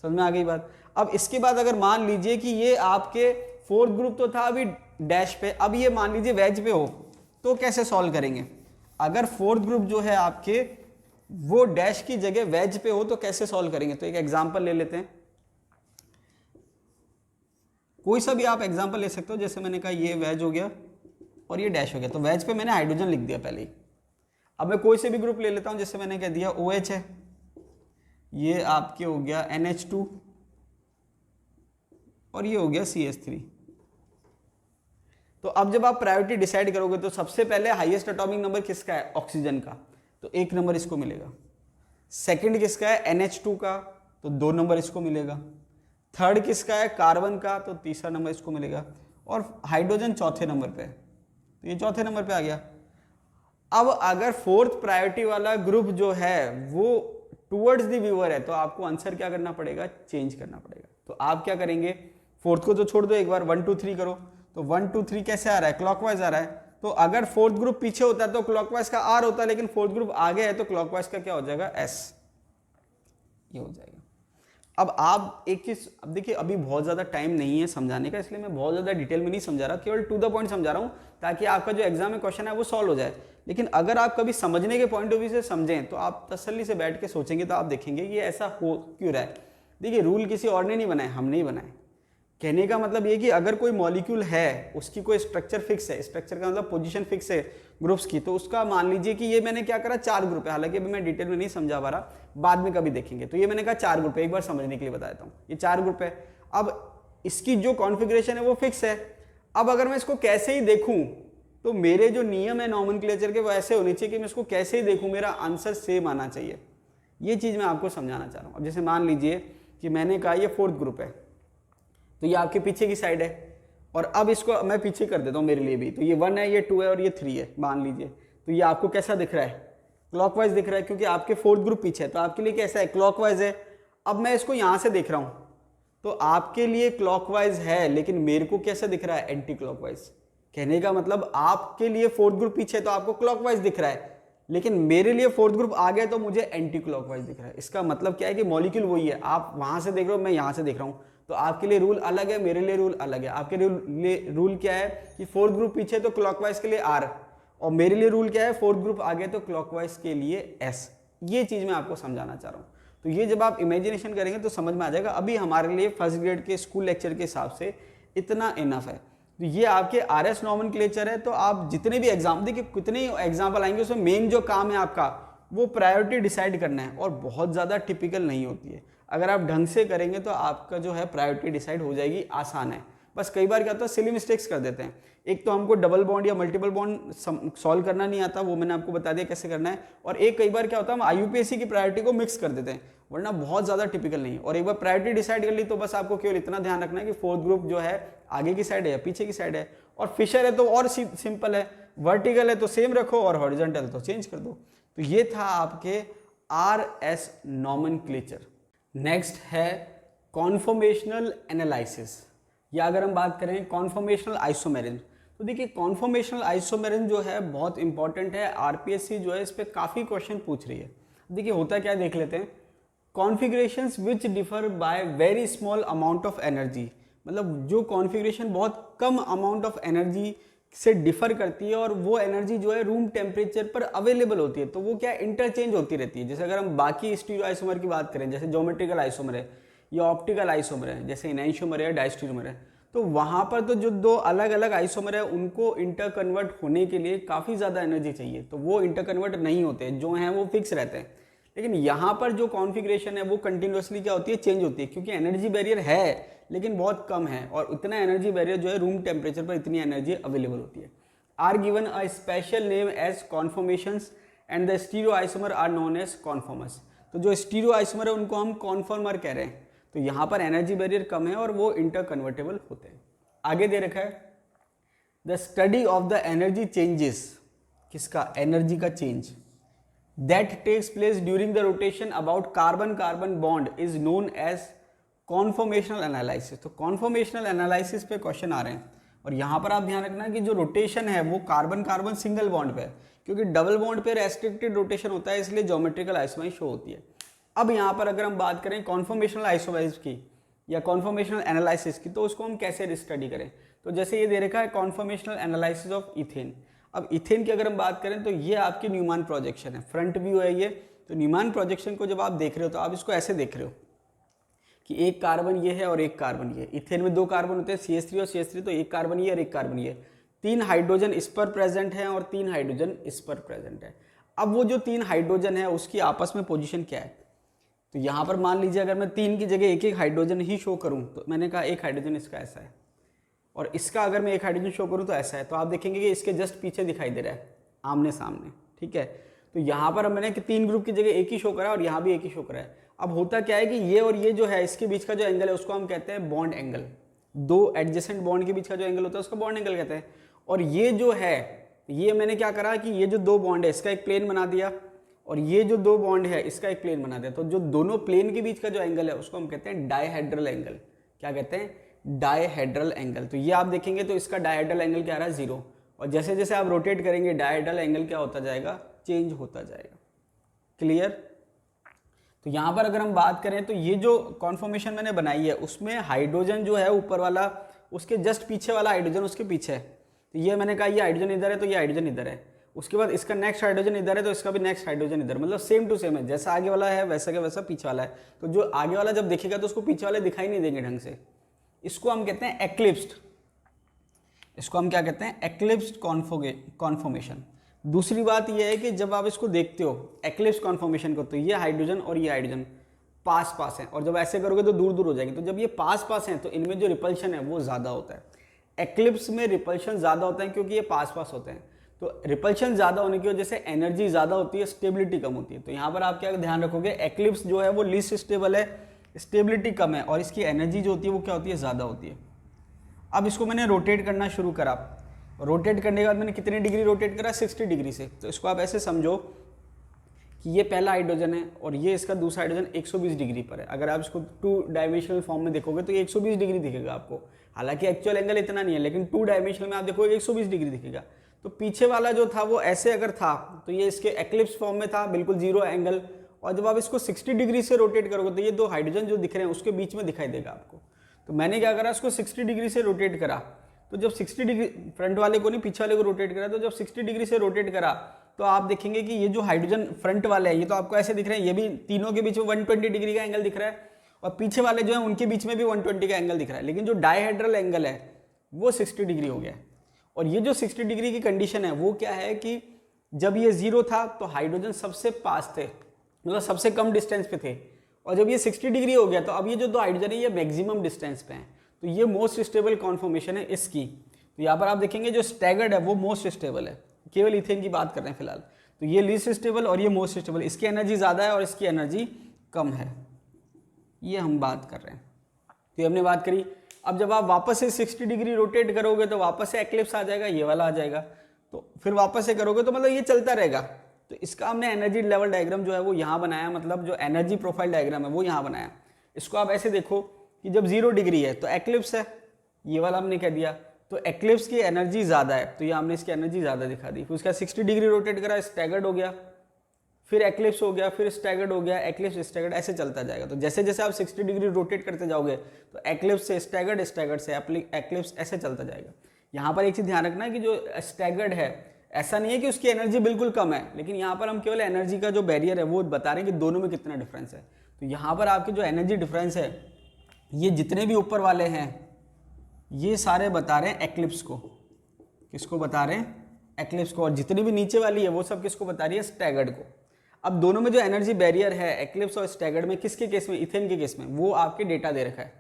समझ में आ गई बात। अब इसके बाद अगर मान लीजिए कि ये आपके फोर्थ ग्रुप तो था अभी डैश पे, अब ये मान लीजिए वेज पे हो, तो कैसे सॉल्व करेंगे। अगर फोर्थ ग्रुप जो है आपके वो डैश की जगह वेज पे हो तो कैसे सॉल्व करेंगे। तो एक एग्जांपल ले लेते हैं, कोई सा भी आप एग्जांपल ले सकते हो। जैसे मैंने कहा ये वेज हो गया और ये डैश हो गया, तो वेज पे मैंने हाइड्रोजन लिख दिया पहले ही। अब मैं कोई से भी ग्रुप ले लेता हूं, जैसे मैंने कह दिया OH है, ये आपके हो गया NH2 और ये हो गया CH3। तो अब जब आप प्रायोरिटी डिसाइड करोगे तो सबसे पहले हाईएस्ट एटॉमिक नंबर किसका है, ऑक्सीजन का, तो 1 नंबर इसको मिलेगा। सेकंड किसका है, NH2 का, तो 2 नंबर इसको मिलेगा। थर्ड किसका है, कार्बन का, तो तीसरा नंबर इसको मिलेगा। और हाइड्रोजन चौथे नंबर पे है, तो ये चौथे नंबर पे आ गया। अब अगर फोर्थ प्रायोरिटी वाला ग्रुप जो है वो टुवर्ड्स द व्यूअर है, तो आपको आंसर क्या करना पड़ेगा, चेंज करना पड़ेगा। तो आप क्या करेंगे, फोर्थ को तो छोड़ दो, एक बार 1 2 3 करो। तो 1 2 3 कैसे आ रहा है, क्लॉकवाइज आ रहा है। तो अगर फोर्थ ग्रुप पीछे होता है तो क्लॉकवाइज का आर होता है, लेकिन फोर्थ ग्रुप आगे है तो क्लॉकवाइज का क्या हो जाएगा, एस, ये हो जाएगा। अब आप एक चीज़, अब देखिए अभी बहुत ज़्यादा टाइम नहीं है समझाने का, इसलिए मैं बहुत ज़्यादा डिटेल में नहीं समझा रहा, केवल टू द पॉइंट समझा रहा हूँ ताकि आपका जो एग्जाम में क्वेश्चन है वो सॉल्व हो जाए। लेकिन अगर आप कभी समझने के पॉइंट ऑफ व्यू से समझें तो आप तसल्ली से बैठ के सोचेंगे तो आप देखेंगे ये ऐसा हो क्यों रहा है। देखिए रूल किसी और ने नहीं बनाए, हमने ही बनाए। कहने का मतलब ये कि अगर कोई मॉलिक्यूल है, उसकी कोई स्ट्रक्चर फिक्स है, स्ट्रक्चर का मतलब पोजीशन फिक्स है ग्रुप्स की, तो उसका मान लीजिए कि ये मैंने क्या करा 4 ग्रुप है, हालांकि अभी मैं डिटेल में नहीं समझा पा रहा, बाद में कभी देखेंगे। तो ये मैंने कहा 4 ग्रुप है, एक बार समझने के लिए बता देता हूँ, ये 4 ग्रुप है। अब इसकी जो कॉन्फ़िगरेशन है वो फिक्स है। अब अगर मैं इसको कैसे ही देखूँ तो मेरे जो नियम है नॉमेनक्लेचर के वो ऐसे होने चाहिए कि मैं इसको कैसे ही देखूँ मेरा आंसर सेम आना चाहिए। ये चीज़ मैं आपको समझाना चाह रहा हूँ। अब जैसे मान लीजिए कि मैंने कहा ये 4th ग्रुप है, तो ये आपके पीछे की साइड है, और अब इसको मैं पीछे कर देता हूँ मेरे लिए भी, तो ये 1 है, ये 2 है और ये 3 है मान लीजिए। तो ये आपको कैसा दिख रहा है? क्लॉकवाइज दिख रहा है, क्योंकि आपके 4th ग्रुप पीछे है, तो आपके लिए कैसा है? क्लॉकवाइज है। अब मैं इसको यहाँ से देख रहा हूँ तो आपके लिए क्लॉकवाइज है, लेकिन मेरे को कैसा दिख रहा है? Anti clockwise. कहने का मतलब आपके लिए 4th ग्रुप पीछे है तो आपको क्लॉकवाइज दिख रहा है, लेकिन मेरे लिए 4th ग्रुप आ गया तो मुझे एंटी क्लॉकवाइज दिख रहा है। इसका मतलब क्या है कि मॉलिक्यूल वही है, आप वहां से देख रहे हो, मैं यहाँ से देख रहा हूँ, तो आपके लिए रूल अलग है, मेरे लिए रूल अलग है। आपके लिए रूल क्या है कि 4th ग्रुप पीछे तो क्लॉकवाइज के लिए आर, और मेरे लिए रूल क्या है 4th ग्रुप आगे तो क्लॉकवाइज के लिए एस। ये चीज मैं आपको समझाना चाह रहा हूँ। तो ये जब आप इमेजिनेशन करेंगे तो समझ में आ जाएगा। अभी हमारे लिए फर्स्ट ग्रेड के स्कूल लेक्चर के हिसाब से इतना इनफ है। तो ये आपके आरएस नॉमेनक्लेचर है। तो आप जितने भी एग्जाम, देखिए कितने एग्जाम्पल आएंगे उसमें मेन जो काम है आपका वो प्रायोरिटी डिसाइड करना है, और बहुत ज़्यादा टिपिकल नहीं होती है। अगर आप ढंग से करेंगे तो आपका जो है प्रायोरिटी डिसाइड हो जाएगी, आसान है। बस कई बार क्या होता है सिली मिस्टेक्स कर देते हैं। एक तो हमको डबल बॉन्ड या मल्टीपल बॉन्ड सॉल्व करना नहीं आता, वो मैंने आपको बता दिया कैसे करना है। और एक कई बार क्या होता है हम आईयूपीएससी की प्रायोरिटी को मिक्स कर देते हैं, वरना बहुत ज़्यादा टिपिकल नहीं है। और एक बार प्रायोरिटी डिसाइड कर ली तो बस आपको केवल इतना ध्यान रखना है कि 4th ग्रुप जो है आगे की साइड है या पीछे की साइड है। और फिशर है तो और सिंपल है, वर्टिकल है तो सेम रखो और हॉरिजॉन्टल है तो चेंज कर दो। तो ये था आपके आरएस नॉमेनक्लेचर। नेक्स्ट है कॉन्फॉर्मेशनल एनालिसिस, या अगर हम बात करें कॉन्फॉर्मेशनल आइसोमेरिज्म, तो देखिए कॉन्फॉर्मेशनल आइसोमेरिज्म जो है बहुत इंपॉर्टेंट है। आरपीएससी जो है इस पर काफ़ी क्वेश्चन पूछ रही है। देखिए होता क्या देख लेते हैं। Configurations which differ by very small amount of energy, मतलब जो कॉन्फ़िगरेशन बहुत कम अमाउंट ऑफ एनर्जी से डिफर करती है और वो एनर्जी जो है रूम टेम्परेचर पर अवेलेबल होती है, तो वो क्या इंटरचेंज होती रहती है। जैसे अगर हम बाकी स्टीरियो आइसोमर की बात करें, जैसे ज्योमेट्रिकल आइसोमर है या ऑप्टिकल आइसोमर है, जैसे इनैंशियोमर है, डायस्टीरियोमर है, तो वहाँ पर तो जो दो अलग अलग आइसोमर है उनको इंटर कन्वर्ट होने के लिए काफ़ी ज़्यादा एनर्जी चाहिए, तो वो इंटर कन्वर्ट नहीं होते, जो हैं वो फिक्स रहते हैं। लेकिन यहाँ पर जो कॉन्फ़िगरेशन है वो कंटिन्यूसली क्या होती है, चेंज होती है, क्योंकि एनर्जी बैरियर है लेकिन बहुत कम है, और उतना एनर्जी बैरियर जो है रूम टेम्परेचर पर इतनी एनर्जी अवेलेबल होती है। Are given a special name as conformations and the stereo isomer are known as conformers. तो जो स्टीरियो आइसोमर है उनको हम कॉन्फॉर्मर कह रहे हैं। तो यहाँ पर एनर्जी बैरियर कम है और वो इंटर कन्वर्टेबल होते हैं। आगे दे रखा है the study of the energy changes, किसका? एनर्जी का change, that takes place during the rotation about carbon carbon bond is known as conformational analysis. तो कॉन्फॉर्मेशनल एनालिसिस पे क्वेश्चन आ रहे हैं, और यहाँ पर आप ध्यान रखना कि जो रोटेशन है वो कार्बन कार्बन सिंगल बॉन्ड पे है, क्योंकि डबल बॉन्ड पे रेस्ट्रिक्टेड रोटेशन होता है, इसलिए ज्योमेट्रिकल आइसोमर शो होती है। अब यहाँ पर अगर हम बात करें कॉन्फॉर्मेशनल आइसोमर्स की या कॉन्फॉर्मेशनल एनालिसिस की, तो उसको हम कैसे स्टडी करें? तो जैसे ये दे रखा है कॉन्फॉर्मेशनल एनालिसिस ऑफ इथेन। अब इथेन की अगर हम बात करें तो ये आपकी न्यूमैन प्रोजेक्शन है, फ्रंट व्यू है ये। तो न्यूमैन प्रोजेक्शन को जब आप देख रहे हो तो आप इसको ऐसे देख रहे हो कि एक कार्बन ये है और एक कार्बन ये। इथेन में 2 कार्बन होते हैं, CH3 और CH3, तो एक कार्बन ये और एक कार्बन ये। 3 हाइड्रोजन इस पर प्रेजेंट है और 3 हाइड्रोजन इस पर प्रेजेंट है। अब वो जो 3 हाइड्रोजन है उसकी आपस में पोजीशन क्या है? तो यहाँ पर मान लीजिए अगर मैं 3 की जगह एक एक हाइड्रोजन ही शो करूँ, तो मैंने कहा एक हाइड्रोजन इसका ऐसा है और इसका अगर मैं एक हाइड्रोजन शो करूँ तो ऐसा है, तो आप देखेंगे कि इसके जस्ट पीछे दिखाई दे रहा है आमने सामने, ठीक है। तो यहाँ पर मैंने 3 ग्रुप की जगह एक ही शो करा और यहाँ भी एक ही शो करा है। अब होता क्या है कि ये और ये जो है इसके बीच का जो एंगल है उसको हम कहते हैं बॉन्ड एंगल। 2 एडजेसेंट बॉन्ड के बीच का जो एंगल होता है उसको बॉन्ड एंगल कहते हैं। और ये जो है, ये मैंने क्या करा कि ये जो 2 बॉन्ड है इसका एक प्लेन बना दिया और ये जो 2 बॉन्ड है इसका एक प्लेन बना दिया। तो जो दोनों प्लेन के बीच का जो एंगल है उसको हम कहते हैं डायहेड्रल एंगल। क्या कहते हैं? Dihedral angle. तो ये आप देखेंगे तो इसका डायहेड्रल एंगल क्या आ रहा है? 0। और जैसे जैसे आप रोटेट करेंगे डायहेड्रल एंगल क्या होता जाएगा? चेंज होता जाएगा। क्लियर? तो यहाँ पर अगर हम बात करें तो ये जो कॉन्फॉर्मेशन मैंने बनाई है उसमें हाइड्रोजन जो है ऊपर वाला उसके जस्ट पीछे वाला हाइड्रोजन उसके पीछे है। तो ये मैंने कहा ये हाइड्रोजन इधर है तो ये हाइड्रोजन इधर है, उसके बाद इसका नेक्स्ट हाइड्रोजन इधर है तो इसका भी नेक्स्ट हाइड्रोजन इधर, मतलब सेम टू सेम है, जैसा आगे वाला है वैसा का वैसा पीछे वाला है। तो जो आगे वाला जब देखेगा तो उसको पीछे वाले दिखाई नहीं देंगे ढंग से, इसको हम कहते हैं एक्लिप्स्ड। इसको हम क्या कहते हैं? एक्लिप्स्ड कॉन्फॉर्मेशन। दूसरी बात यह है कि जब आप इसको देखते हो एक्लिप्स कॉन्फॉर्मेशन को, तो ये हाइड्रोजन और ये हाइड्रोजन पास पास है, और जब ऐसे करोगे तो दूर दूर हो जाएंगे। तो जब ये पास पास हैं तो इनमें जो रिपल्शन है वो ज़्यादा होता है। एक्लिप्स में रिपल्शन ज़्यादा होता है क्योंकि ये पास पास होते हैं। तो रिपल्शन ज़्यादा होने की वजह से एनर्जी ज़्यादा होती है, स्टेबिलिटी कम होती है। तो यहाँ पर आप क्या ध्यान रखोगे, एक्लिप्स जो है वो लीस्ट स्टेबल है, स्टेबिलिटी कम है, और इसकी एनर्जी जो होती है वो क्या होती है? ज़्यादा होती है। अब इसको मैंने रोटेट करना शुरू करा, रोटेट करने के बाद मैंने कितने डिग्री रोटेट करा? 60 डिग्री से। तो इसको आप ऐसे समझो कि ये पहला हाइड्रोजन है और ये इसका दूसरा हाइड्रोजन 120 डिग्री पर है। अगर आप इसको 2 डायमेंशनल फॉर्म में देखोगे तो ये 120 डिग्री दिखेगा आपको, हालांकि एक्चुअल एंगल इतना नहीं है, लेकिन 2 डायमेंशनल में आप देखोगे 120 डिग्री दिखेगा। तो पीछे वाला जो था वो ऐसे अगर था तो ये इसके एक्लिप्स फॉर्म में था, बिल्कुल जीरो एंगल, और जब आप इसको 60 डिग्री से रोटेट करोगे तो ये 2 हाइड्रोजन जो दिख रहे हैं उसके बीच में दिखाई देगा आपको। तो मैंने क्या करा, इसको 60 डिग्री से रोटेट करा। तो जब 60 डिग्री, फ्रंट वाले को नहीं पीछे वाले को रोटेट करा, तो जब 60 डिग्री से रोटेट करा तो आप देखेंगे कि ये जो हाइड्रोजन फ्रंट वाले हैं ये तो आपको ऐसे दिख रहे हैं, ये भी तीनों के बीच में 120 डिग्री का एंगल दिख रहा है, और पीछे वाले जो है उनके बीच में भी 120 का एंगल दिख रहा है, लेकिन जो डायहेड्रल एंगल है वो 60 डिग्री हो गया है। और ये जो 60 डिग्री की कंडीशन है वो क्या है कि जब ये 0 था तो हाइड्रोजन सबसे पास थे, मतलब सबसे कम डिस्टेंस पे थे, और जब ये 60 डिग्री हो गया तो अब ये जो 2 हाइड्रोजन है ये मैक्सिमम डिस्टेंस पे हैं। तो ये मोस्ट स्टेबल कॉन्फॉर्मेशन है इसकी। तो यहाँ पर आप देखेंगे जो स्टैगर्ड है वो मोस्ट स्टेबल है, केवल इथेन की बात कर रहे हैं फिलहाल। तो ये लीस्ट स्टेबल और ये मोस्ट स्टेबल, इसकी एनर्जी ज़्यादा है और इसकी एनर्जी कम है, ये हम बात कर रहे हैं। तो ये हमने बात करी। अब जब आप वापस से 60 डिग्री रोटेट करोगे तो वापस से एक्लिप्स आ जाएगा, ये वाला आ जाएगा, तो फिर वापस से करोगे तो मतलब ये चलता रहेगा। तो इसका हमने एनर्जी लेवल डायग्राम जो है वो यहाँ बनाया, मतलब जो एनर्जी प्रोफाइल डायग्राम है वो यहाँ बनाया। इसको आप ऐसे देखो कि जब 0 डिग्री है तो एक्लिप्स है, ये वाला हमने कह दिया, तो एक्लिप्स की एनर्जी ज़्यादा है, तो ये हमने इसकी एनर्जी ज़्यादा दिखा दी। फिर उसका 60 डिग्री रोटेट करा, स्टैगर्ड हो गया, फिर एक्लिप्स हो गया, फिर स्टैगर्ड हो गया, एक्लिप्स स्टैगर्ड, ऐसे चलता जाएगा। तो जैसे जैसे आप 60 डिग्री रोटेट करते जाओगे तो एक्लिप्स से स्टैगर्ड, स्टैगर्ड से एक्लिप्स, ऐसे चलता जाएगा। यहाँ पर एक चीज़ ध्यान रखना है कि जो स्टैगर्ड है ऐसा नहीं है कि उसकी एनर्जी बिल्कुल कम है, लेकिन यहाँ पर हम केवल एनर्जी का जो बैरियर है वो बता रहे हैं कि दोनों में कितना डिफरेंस है। तो यहाँ पर आपकी जो एनर्जी डिफरेंस है ये जितने भी ऊपर वाले हैं ये सारे बता रहे हैं एक्लिप्स को। किसको बता रहे हैं? एक्लिप्स को। और जितनी भी नीचे वाली है वो सब किसको बता रही है? स्टैगर्ड को। अब दोनों में जो एनर्जी बैरियर है एक्लिप्स और स्टैगर्ड में, किसके केस में? इथेन के केस में, वो आपके डेटा दे रखा है।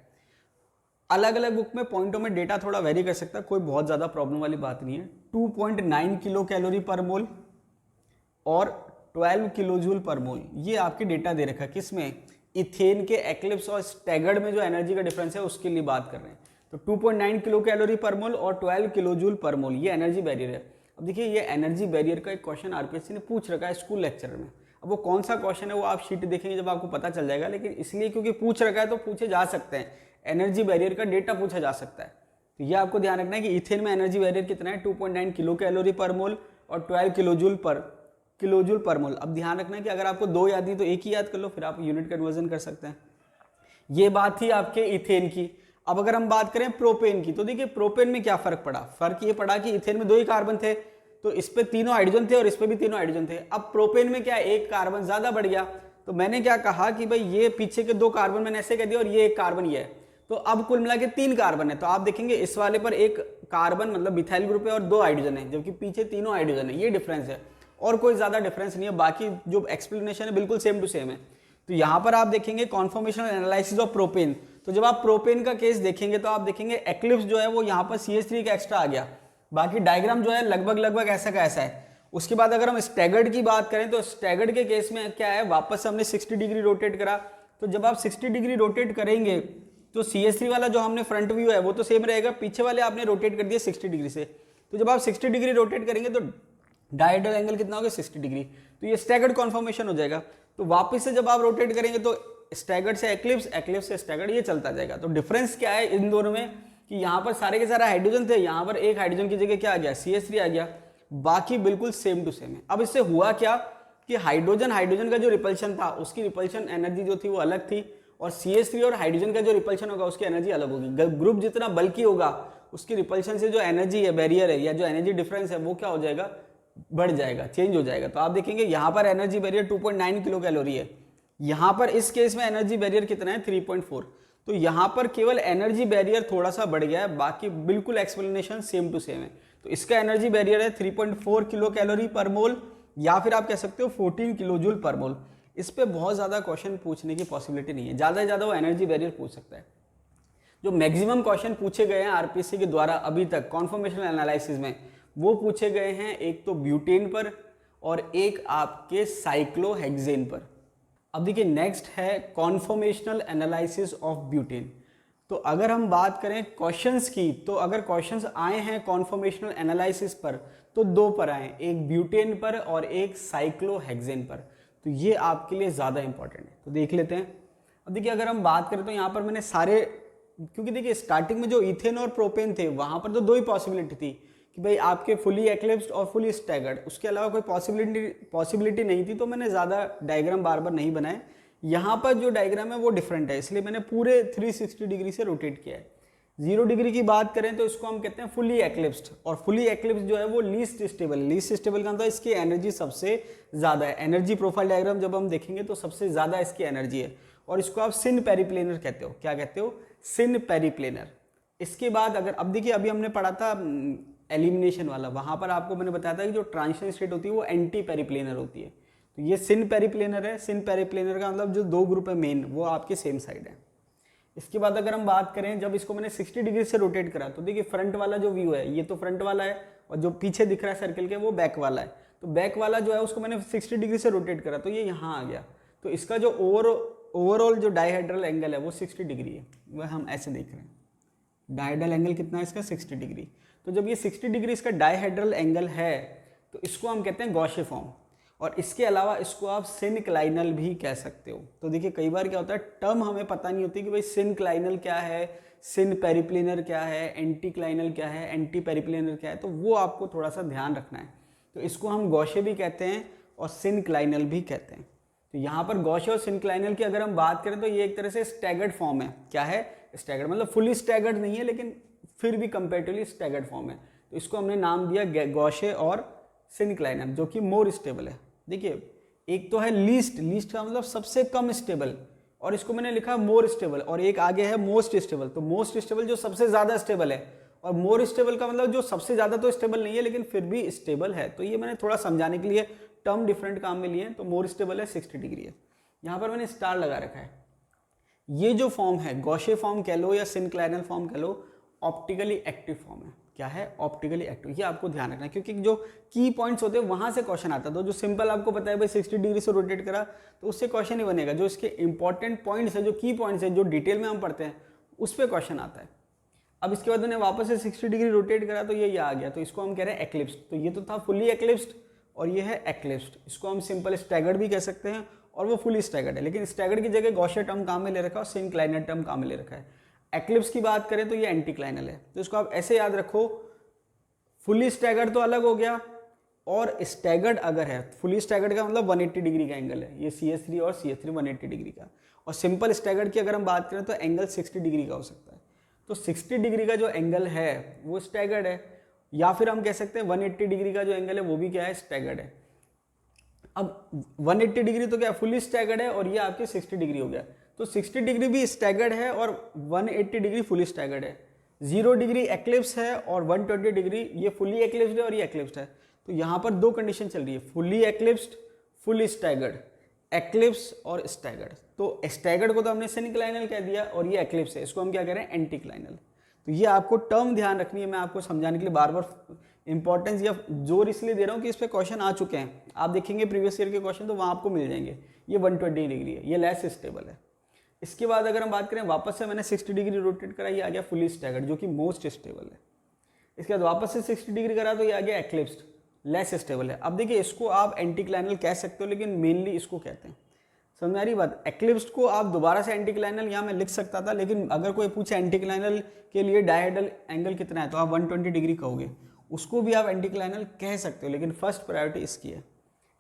अलग अलग बुक में पॉइंटों में डेटा थोड़ा वेरी कर सकता है, कोई बहुत ज़्यादा प्रॉब्लम वाली बात नहीं है। 2.9 किलो कैलोरी पर मोल और 12 किलो जूल पर मोल, ये आपके डेटा दे रखा है। किसमें? इथेन के एक्लिप्स और स्टैगर्ड में जो एनर्जी का डिफरेंस है उसके लिए बात कर रहे हैं। तो 2.9 किलो कैलोरी पर मोल और 12 किलो जूल पर मोल, ये एनर्जी बैरियर है। अब देखिए ये एनर्जी बैरियर का एक क्वेश्चन आरपीएससी ने पूछ रखा है स्कूल लेक्चर में। अब वो कौन सा क्वेश्चन है वो आप शीट देखेंगे जब आपको पता चल जाएगा, लेकिन इसलिए क्योंकि पूछ रखा है तो पूछे जा सकते हैं, एनर्जी बैरियर का डेटा पूछा जा सकता है। तो ये आपको ध्यान रखना है कि इथेन में एनर्जी बैरियर कितना है? 2.9 किलो कैलोरी पर मोल और 12 किलो जूल पर मोल। अब ध्यान रखना है कि अगर आपको 2 याद नहीं तो एक ही याद कर लो, फिर आप यूनिट कन्वर्जन कर सकते हैं। ये बात थी आपके इथेन की। अब अगर हम बात करें प्रोपेन की, तो देखिए प्रोपेन में क्या फर्क पड़ा? फर्क ये पड़ा कि इथेन में 2 ही कार्बन थे, तो इस पे 3 हाइड्रोजन थे और इस पे भी 3 हाइड्रोजन थे। अब प्रोपेन में क्या, 1 कार्बन ज्यादा बढ़ गया, तो मैंने क्या कहा कि भाई ये पीछे के 2 कार्बन मैंने ऐसे कह दिया और ये 1 कार्बन ये है, तो अब कुल मिला के 3 कार्बन है। तो आप देखेंगे इस वाले पर 1 कार्बन मतलब मिथाइल ग्रुप है और 2 हाइड्रोजन है, जबकि पीछे तीनों हाइड्रोजन है। ये डिफरेंस है और कोई ज्यादा डिफरेंस नहीं है, बाकी जो एक्सप्लेनेशन है बिल्कुल सेम टू सेम है। तो यहाँ पर आप देखेंगे कॉन्फॉर्मेशनल एनालिसिस ऑफ प्रोपेन, तो जब आप प्रोपेन का केस देखेंगे तो आप देखेंगे एक्लिप्स जो है वो यहाँ पर CH3 का एक्स्ट्रा आ गया, बाकी डायग्राम जो है लगभग ऐसा का ऐसा है। उसके बाद अगर हम स्टैगर्ड की बात करें तो स्टैगर्ड के केस में क्या है, वापस हमने 60 डिग्री रोटेट करा। तो जब आप 60 डिग्री रोटेट करेंगे तो CH3 वाला जो हमने फ्रंट व्यू है वो तो सेम रहेगा, पीछे वाले आपने रोटेट कर दिया 60 डिग्री से। तो जब आप 60 डिग्री रोटेट करेंगे तो डायहेड्रल एंगल कितना होगा? 60 डिग्री। तो ये स्टैगर्ड कॉन्फॉर्मेशन हो जाएगा। तो वापस से जब आप रोटेट करेंगे तो स्टैगर्ड से एक्लिप्स, एक्लिप्स से स्टैगर्ड, ये चलता जाएगा। तो डिफरेंस क्या है इन दोनों में कि यहाँ पर सारे के सारे हाइड्रोजन थे, यहाँ पर 1 हाइड्रोजन की जगह क्या आ गया? CH3 आ गया, बाकी बिल्कुल सेम टू सेम है। अब इससे हुआ क्या कि हाइड्रोजन का जो रिपल्शन था उसकी रिपल्शन एनर्जी जो थी वो अलग थी, और CH3 और हाइड्रोजन का जो रिपल्शन होगा उसकी एनर्जी अलग होगी। ग्रुप जितना बल्कि होगा उसकी रिपल्शन से जो एनर्जी है, बैरियर है या जो एनर्जी डिफरेंस है वो क्या हो जाएगा, बढ़ जाएगा, चेंज हो जाएगा। तो आप देखेंगे यहाँ पर एनर्जी बैरियर 2.9 किलो कैलोरी है, यहाँ पर इस केस में एनर्जी बैरियर कितना है 3.4। तो यहाँ पर केवल एनर्जी बैरियर थोड़ा सा बढ़ गया है, बाकी बिल्कुल एक्सप्लेनेशन सेम टू सेम है। तो इसका एनर्जी बैरियर है 3.4 किलो कैलोरी पर मोल, या फिर आप कह सकते हो 14 किलो जूल पर मोल। इस पे बहुत ज़्यादा क्वेश्चन पूछने की पॉसिबिलिटी नहीं है, ज़्यादा से ज़्यादा वो एनर्जी बैरियर पूछ सकता है। जो मैक्सिमम क्वेश्चन पूछे गए हैं आरपीसी के द्वारा अभी तक कॉन्फॉर्मेशनल एनालिसिस में, वो पूछे गए हैं एक तो ब्यूटेन पर और एक आपके साइक्लोहेक्सेन पर। अब देखिए नेक्स्ट है कॉन्फॉर्मेशनल एनालिसिस ऑफ ब्यूटेन। तो अगर हम बात करें क्वेश्चंस की, तो अगर क्वेश्चंस आए हैं कॉन्फॉर्मेशनल एनालिसिस पर तो दो पर आए, एक ब्यूटेन पर और एक साइक्लोहेक्सेन पर। तो ये आपके लिए ज़्यादा इंपॉर्टेंट है, तो देख लेते हैं। अब देखिए अगर हम बात करें तो यहाँ पर मैंने सारे, क्योंकि देखिए स्टार्टिंग में जो इथेन और प्रोपेन थे वहाँ पर तो दो ही पॉसिबिलिटी थी कि भाई आपके फुली एक्लिप्स्ड और फुली स्टैगर्ड, उसके अलावा कोई पॉसिबिलिटी नहीं थी, तो मैंने ज़्यादा डायग्राम बार बार नहीं बनाए। यहाँ पर जो डायग्राम है वो डिफरेंट है, इसलिए मैंने पूरे 360 डिग्री से रोटेट किया है। 0 डिग्री की बात करें तो इसको हम कहते हैं फुली एक्लिप्स्ड, और फुली एक्लिप्स्ड जो है वो लीस्ट स्टेबल। लीस्ट स्टेबल का मतलब इसकी एनर्जी सबसे ज़्यादा है। एनर्जी प्रोफाइल डायग्राम जब हम देखेंगे तो सबसे ज़्यादा इसकी एनर्जी है, और इसको आप सिन पेरिप्लेनर कहते हो। क्या कहते हो? सिन पेरिप्लेनर। इसके बाद अगर अब देखिए अभी हमने पढ़ा था एलिमिनेशन वाला, वहाँ पर आपको मैंने बताया था कि जो ट्रांजिशन स्टेट होती है वो एंटी पेरिप्लेनर होती है। तो ये सिन पेरिप्लेनर है। सिन पेरिप्लेनर का मतलब जो दो ग्रुप है मेन वो आपके सेम साइड है। इसके बाद अगर हम बात करें, जब इसको मैंने 60 डिग्री से रोटेट करा तो देखिए फ्रंट वाला जो व्यू है ये तो फ्रंट वाला है, और जो पीछे दिख रहा है सर्कल के वो बैक वाला है। तो बैक वाला जो है उसको मैंने 60 डिग्री से रोटेट करा तो ये यहाँ आ गया। तो इसका जो ओवरऑल जो डायहेड्रल एंगल है वो 60 डिग्री है, वह हम ऐसे देख रहे हैं। डायहेड्रल एंगल कितना है इसका? 60 डिग्री। तो जब ये 60 डिग्री इसका डायहेड्रल एंगल है तो इसको हम कहते हैं गॉशे फॉर्म, और इसके अलावा इसको आप सिनक्लाइनल भी कह सकते हो। तो देखिए कई बार क्या होता है, टर्म हमें पता नहीं होती कि भाई सिनक्लाइनल क्या है, सिन पेरिप्लेनर क्या है, एंटीक्लाइनल क्या है, एंटी पेरिप्लेनर क्या है, तो वो आपको थोड़ा सा ध्यान रखना है। तो इसको हम गॉशे भी कहते हैं और सिनक्लाइनल भी कहते हैं। तो यहाँ पर गॉशे और सिनक्लाइनल की अगर हम बात करें तो ये एक तरह से स्टैगर्ड फॉर्म है। क्या है? स्टैगर्ड, मतलब फुली स्टैगर्ड नहीं है लेकिन फिर भी कंपेरेटिवली स्टैगर्ड फॉर्म है। तो इसको हमने नाम दिया गॉशे और सिनक्लाइनल, जो कि मोर स्टेबल है। देखिए एक तो है लीस्ट का मतलब सबसे कम स्टेबल, और इसको मैंने लिखा मोर स्टेबल, और एक आगे है मोस्ट स्टेबल। तो मोस्ट स्टेबल जो सबसे ज़्यादा स्टेबल है, और मोर स्टेबल का मतलब जो सबसे ज़्यादा तो स्टेबल नहीं है लेकिन फिर भी स्टेबल है। तो ये मैंने थोड़ा समझाने के लिए टर्म डिफरेंट काम में लिए हैं। तो मोर स्टेबल है 60 डिग्री है। यहाँ पर मैंने स्टार लगा रखा है। ये जो फॉर्म है गॉशे फॉर्म कह लो या सिनक्लाइनल फॉर्म कह लो, ऑप्टिकली एक्टिव फॉर्म है। क्या है? Optically active. ये आपको ध्यान रखना है क्योंकि जो की पॉइंट्स होते हैं वहां से क्वेश्चन आता है। तो जो सिंपल आपको पता है भाई 60 डिग्री से रोटेट करा तो उससे क्वेश्चन ही बनेगा। जो इसके इंपॉर्टेंट पॉइंट्स है, जो की पॉइंट्स है, जो डिटेल में हम पढ़ते हैं उस पर क्वेश्चन आता है। अब इसके बाद उन्हें वापस से 60 डिग्री रोटेट करा तो ये आ गया। तो इसको हम कह रहे हैं एक्लिप्स्ड। तो ये तो था फुली एक्लिप्स्ड और ये है एक्लिप्स्ड। इसको हम सिंपल स्टैगर्ड भी कह सकते हैं, और वो फुली स्टैगर्ड है। लेकिन स्टैगर्ड की जगह गॉशे टर्म काम में ले रखा है और सिनक्लाइनल टर्म काम में ले रखा है। एक्लिप्स की बात करें तो ये एंटीक्लाइनल है। तो इसको आप ऐसे याद रखो, फुली स्टैगर्ड तो अलग हो गया, और स्टैगर्ड अगर है, फुली स्टैगर्ड का मतलब 180 डिग्री का एंगल है। ये CH3 और CH3 180 डिग्री का, और सिंपल स्टैगर्ड की अगर हम बात करें तो एंगल 60 डिग्री का हो सकता है। तो 60 डिग्री का जो एंगल है वो स्टैगर्ड है, या फिर हम कह सकते हैं 180 डिग्री का जो एंगल है वो भी क्या है? स्टैगर्ड है। अब 180 डिग्री तो क्या फुली स्टैगर्ड है, और ये आपकी 60 डिग्री हो गया। तो 60 डिग्री भी स्टैगर्ड है और 180 डिग्री फुली स्टैगर्ड है। 0 डिग्री एक्लिप्स है और 120 डिग्री ये फुली एक्लिप्स्ड है और ये एक्लिप्स्ड है। तो यहाँ पर दो कंडीशन चल रही है, फुली एक्लिप्स्ड, फुली स्टैगर्ड, एक्लिप्स और स्टैगर्ड। तो स्टैगर्ड को तो हमने सिनक्लाइनल कह दिया, और ये एक्लिप्स है, इसको हम क्या कह रहे हैं? एंटीक्लाइनल। तो ये आपको टर्म ध्यान रखनी है। मैं आपको समझाने के लिए बार बार इंपॉर्टेंस या जोर इसलिए दे रहा हूँ कि इस पर क्वेश्चन आ चुके हैं। आप देखेंगे प्रीवियस ईयर के क्वेश्चन तो वहाँ आपको मिल जाएंगे। ये 120 डिग्री है, ये लेस स्टेबल है। इसके बाद अगर हम बात करें, वापस से मैंने 60 डिग्री रोटेट करा, ये आ गया फुली स्टैगर्ड जो कि मोस्ट स्टेबल है। इसके बाद वापस से 60 डिग्री करा तो ये आ गया एक्लिप्स्ड, लेस स्टेबल है। अब देखिए इसको आप एंटीक्लाइनल कह सकते हो, लेकिन मेनली इसको कहते हैं, समझ आ रही बात? एक्लिप्स्ड को आप दोबारा से एंटीक्लाइनल यहाँ मैं लिख सकता था, लेकिन अगर कोई पूछे एंटीक्लाइनल के लिए डायहेड्रल एंगल कितना है तो आप 120 डिग्री कहोगे, उसको भी आप एंटीक्लाइनल कह सकते हो, लेकिन फर्स्ट प्रायोरिटी इसकी है।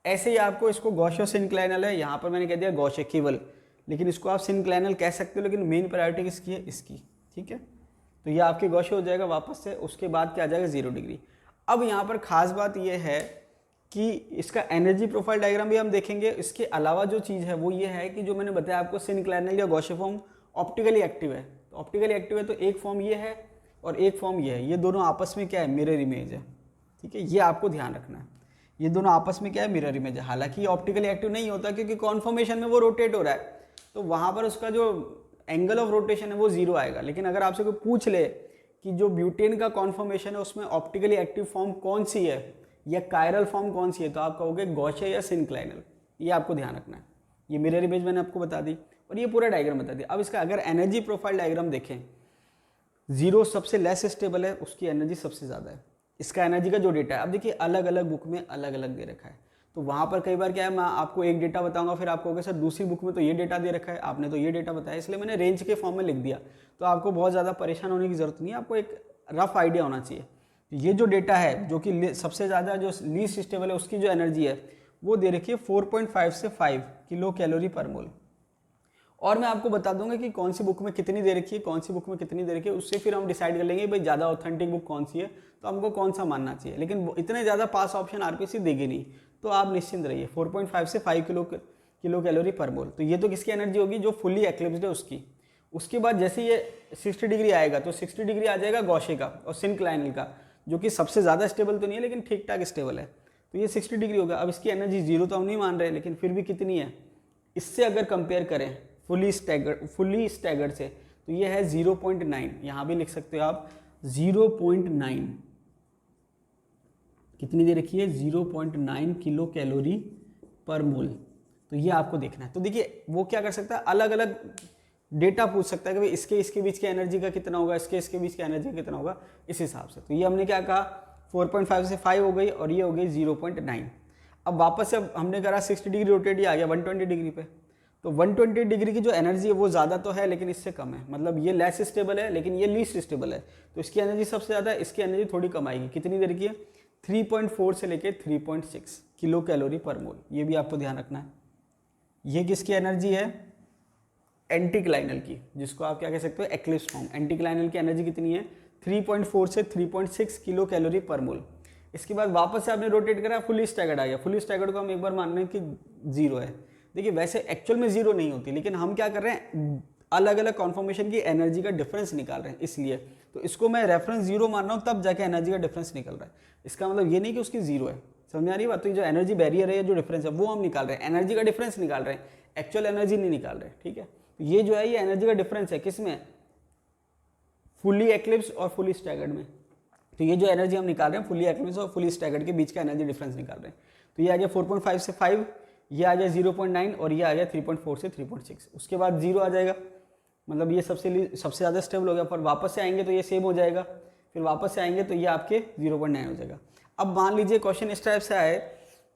ऐसे ही आपको इसको गॉसियो सिंक्लाइनल है, यहाँ पर मैंने कह दिया गॉसियो केवल, लेकिन इसको आप सिंक्लाइनल कह सकते हो, लेकिन मेन प्रायोरिटी किसकी है, इसकी। ठीक है, तो ये आपके गॉसियो हो जाएगा वापस से। उसके बाद क्या आ जाएगा, 0 डिग्री। अब यहाँ पर खास बात ये है कि इसका एनर्जी प्रोफाइल डायग्राम भी हम देखेंगे। इसके अलावा जो चीज़ है वो ये है कि जो मैंने बताया आपको, सिंक्लाइनल या गॉसियो फॉर्म ऑप्टिकली एक्टिव है। तो ऑप्टिकली एक्टिव है तो एक फॉर्म ये है और एक फॉर्म ये है, ये दोनों आपस में क्या है, मिरर इमेज है। ठीक है, ये आपको ध्यान रखना है, ये दोनों आपस में क्या है, मिरर इमेज है। हालांकि ये ऑप्टिकली एक्टिव नहीं होता क्योंकि कॉन्फॉर्मेशन में वो रोटेट हो रहा है, तो वहाँ पर उसका जो एंगल ऑफ रोटेशन है वो 0 आएगा। लेकिन अगर आपसे कोई पूछ ले कि जो ब्यूटेन का कॉन्फॉर्मेशन है उसमें ऑप्टिकली एक्टिव फॉर्म कौन सी है या कायरल फॉर्म कौन सी है, तो आप कहोगे गॉसियो या सिंक्लाइनल। ये आपको ध्यान रखना है। ये मिरर इमेज मैंने आपको बता दी और ये पूरा डायग्राम बता दिया। अब इसका अगर एनर्जी प्रोफाइल डायग्राम देखें, 0 सबसे लेस स्टेबल है, उसकी एनर्जी सबसे ज़्यादा है। इसका एनर्जी का जो डेटा है, अब देखिए अलग अलग बुक में अलग अलग दे रखा है, तो वहाँ पर कई बार क्या है, मैं आपको एक डेटा बताऊंगा, फिर आप कहोगे सर दूसरी बुक में तो ये डेटा दे रखा है, आपने तो ये डेटा बताया, इसलिए मैंने रेंज के फॉर्म में लिख दिया। तो आपको बहुत ज़्यादा परेशान होने की जरूरत नहीं है, आपको एक रफ आइडिया होना चाहिए। ये जो डेटा है जो कि सबसे ज़्यादा जो लीस्ट स्टेबल है, उसकी जो एनर्जी है वो दे रखी है 4.5 से 5 किलो कैलोरी पर मोल। और मैं आपको बता दूंगा कि कौन सी बुक में कितनी दे रखी है, कौन सी बुक में कितनी दे रखी है, उससे फिर हम डिसाइड कर लेंगे भाई ज़्यादा ऑथेंटिक बुक कौन सी है, तो हमको कौन सा मानना चाहिए। लेकिन इतने ज़्यादा पास ऑप्शन आरपीसी देगी नहीं, तो आप निश्चिंत रहिए। 4.5 से 5 किलो कैलोरी पर मोल, तो ये तो किसकी एनर्जी होगी, जो फुल्ली एक्लिप्स्ड है उसकी। उसके बाद जैसे ये 60 डिग्री आएगा तो 60 डिग्री आ जाएगा गॉसियो का और सिंक्लाइनल का, जो कि सबसे ज़्यादा स्टेबल तो नहीं है लेकिन ठीक ठाक स्टेबल है, तो ये 60 डिग्री होगा। अब इसकी एनर्जी 0 तो हम नहीं मान रहे, लेकिन फिर भी कितनी है, इससे अगर कंपेयर करें फुली स्टैगर्ड से, तो ये है 0.9। यहाँ भी लिख सकते हो आप 0.9, कितनी दे रखी है, 0.9 किलो कैलोरी पर मोल। तो ये आपको देखना है। तो देखिए वो क्या कर सकता है, अलग अलग डेटा पूछ सकता है कि भाई इसके बीच की एनर्जी का कितना होगा, इसके बीच की एनर्जी का कितना होगा, इस हिसाब से। तो ये हमने क्या कहा, 4.5 से 5 हो गई और ये हो गई 0.9। अब वापस से हमने करा 60 डिग्री रोटेट, ये आ गया 120 डिग्री पे। तो 120 डिग्री की जो एनर्जी है वो ज़्यादा तो है लेकिन इससे कम है, मतलब ये लेस स्टेबल है लेकिन ये लीस्ट स्टेबल है, तो इसकी एनर्जी सबसे ज़्यादा है, इसकी एनर्जी थोड़ी कम आएगी। कितनी देर की है, 3.4 से लेके 3.6 किलो कैलोरी पर मोल। ये भी आपको ध्यान रखना है। ये किसकी एनर्जी है, एंटीक्लाइनल की, जिसको आप क्या कह सकते हो, एक्लिप्स फॉर्म। एंटीक्लाइनल की एनर्जी कितनी है, 3.4 से 3.6 किलो कैलोरी पर मोल। इसके बाद वापस से आपने रोटेट करा, फुली स्टैगर्ड आ गया। फुली स्टैगर्ड को हम एक बार मान रहे हैं कि 0 है। देखिए वैसे एक्चुअल में 0 नहीं होती, लेकिन हम क्या कर रहे हैं, अलग अलग कॉन्फॉर्मेशन की एनर्जी का डिफरेंस निकाल रहे हैं, इसलिए तो इसको मैं रेफरेंस 0 मान रहा हूँ, तब जाके एनर्जी का डिफरेंस निकल रहा है। इसका मतलब ये नहीं कि उसकी 0 है, समझ आ रही बात। तो ये जो एनर्जी बैरियर है, जो डिफरेंस है, वो हम निकाल रहे हैं, एनर्जी का डिफरेंस निकाल रहे हैं, एक्चुअल एनर्जी नहीं निकाल रहे। ठीक है, तो ये जो है ये एनर्जी का डिफरेंस है, किसमें, फुली एक्लिप्स और फुली स्टैगर्ड में। तो ये जो एनर्जी हम निकाल रहे हैं फुली एक्लिप्स और फुली स्टैगर्ड के बीच का एनर्जी डिफरेंस निकाल रहे हैं। तो ये आ गया 4.5 से 5, ये आ गया 0.9 और ये आ गया 3.4 से 3.6। उसके बाद 0 आ जाएगा, मतलब ये सबसे ज़्यादा स्टेबल हो गया। पर वापस से आएंगे तो ये सेम हो जाएगा, फिर वापस से आएंगे तो ये आपके 0.9 हो जाएगा। अब मान लीजिए क्वेश्चन इस टाइप से आए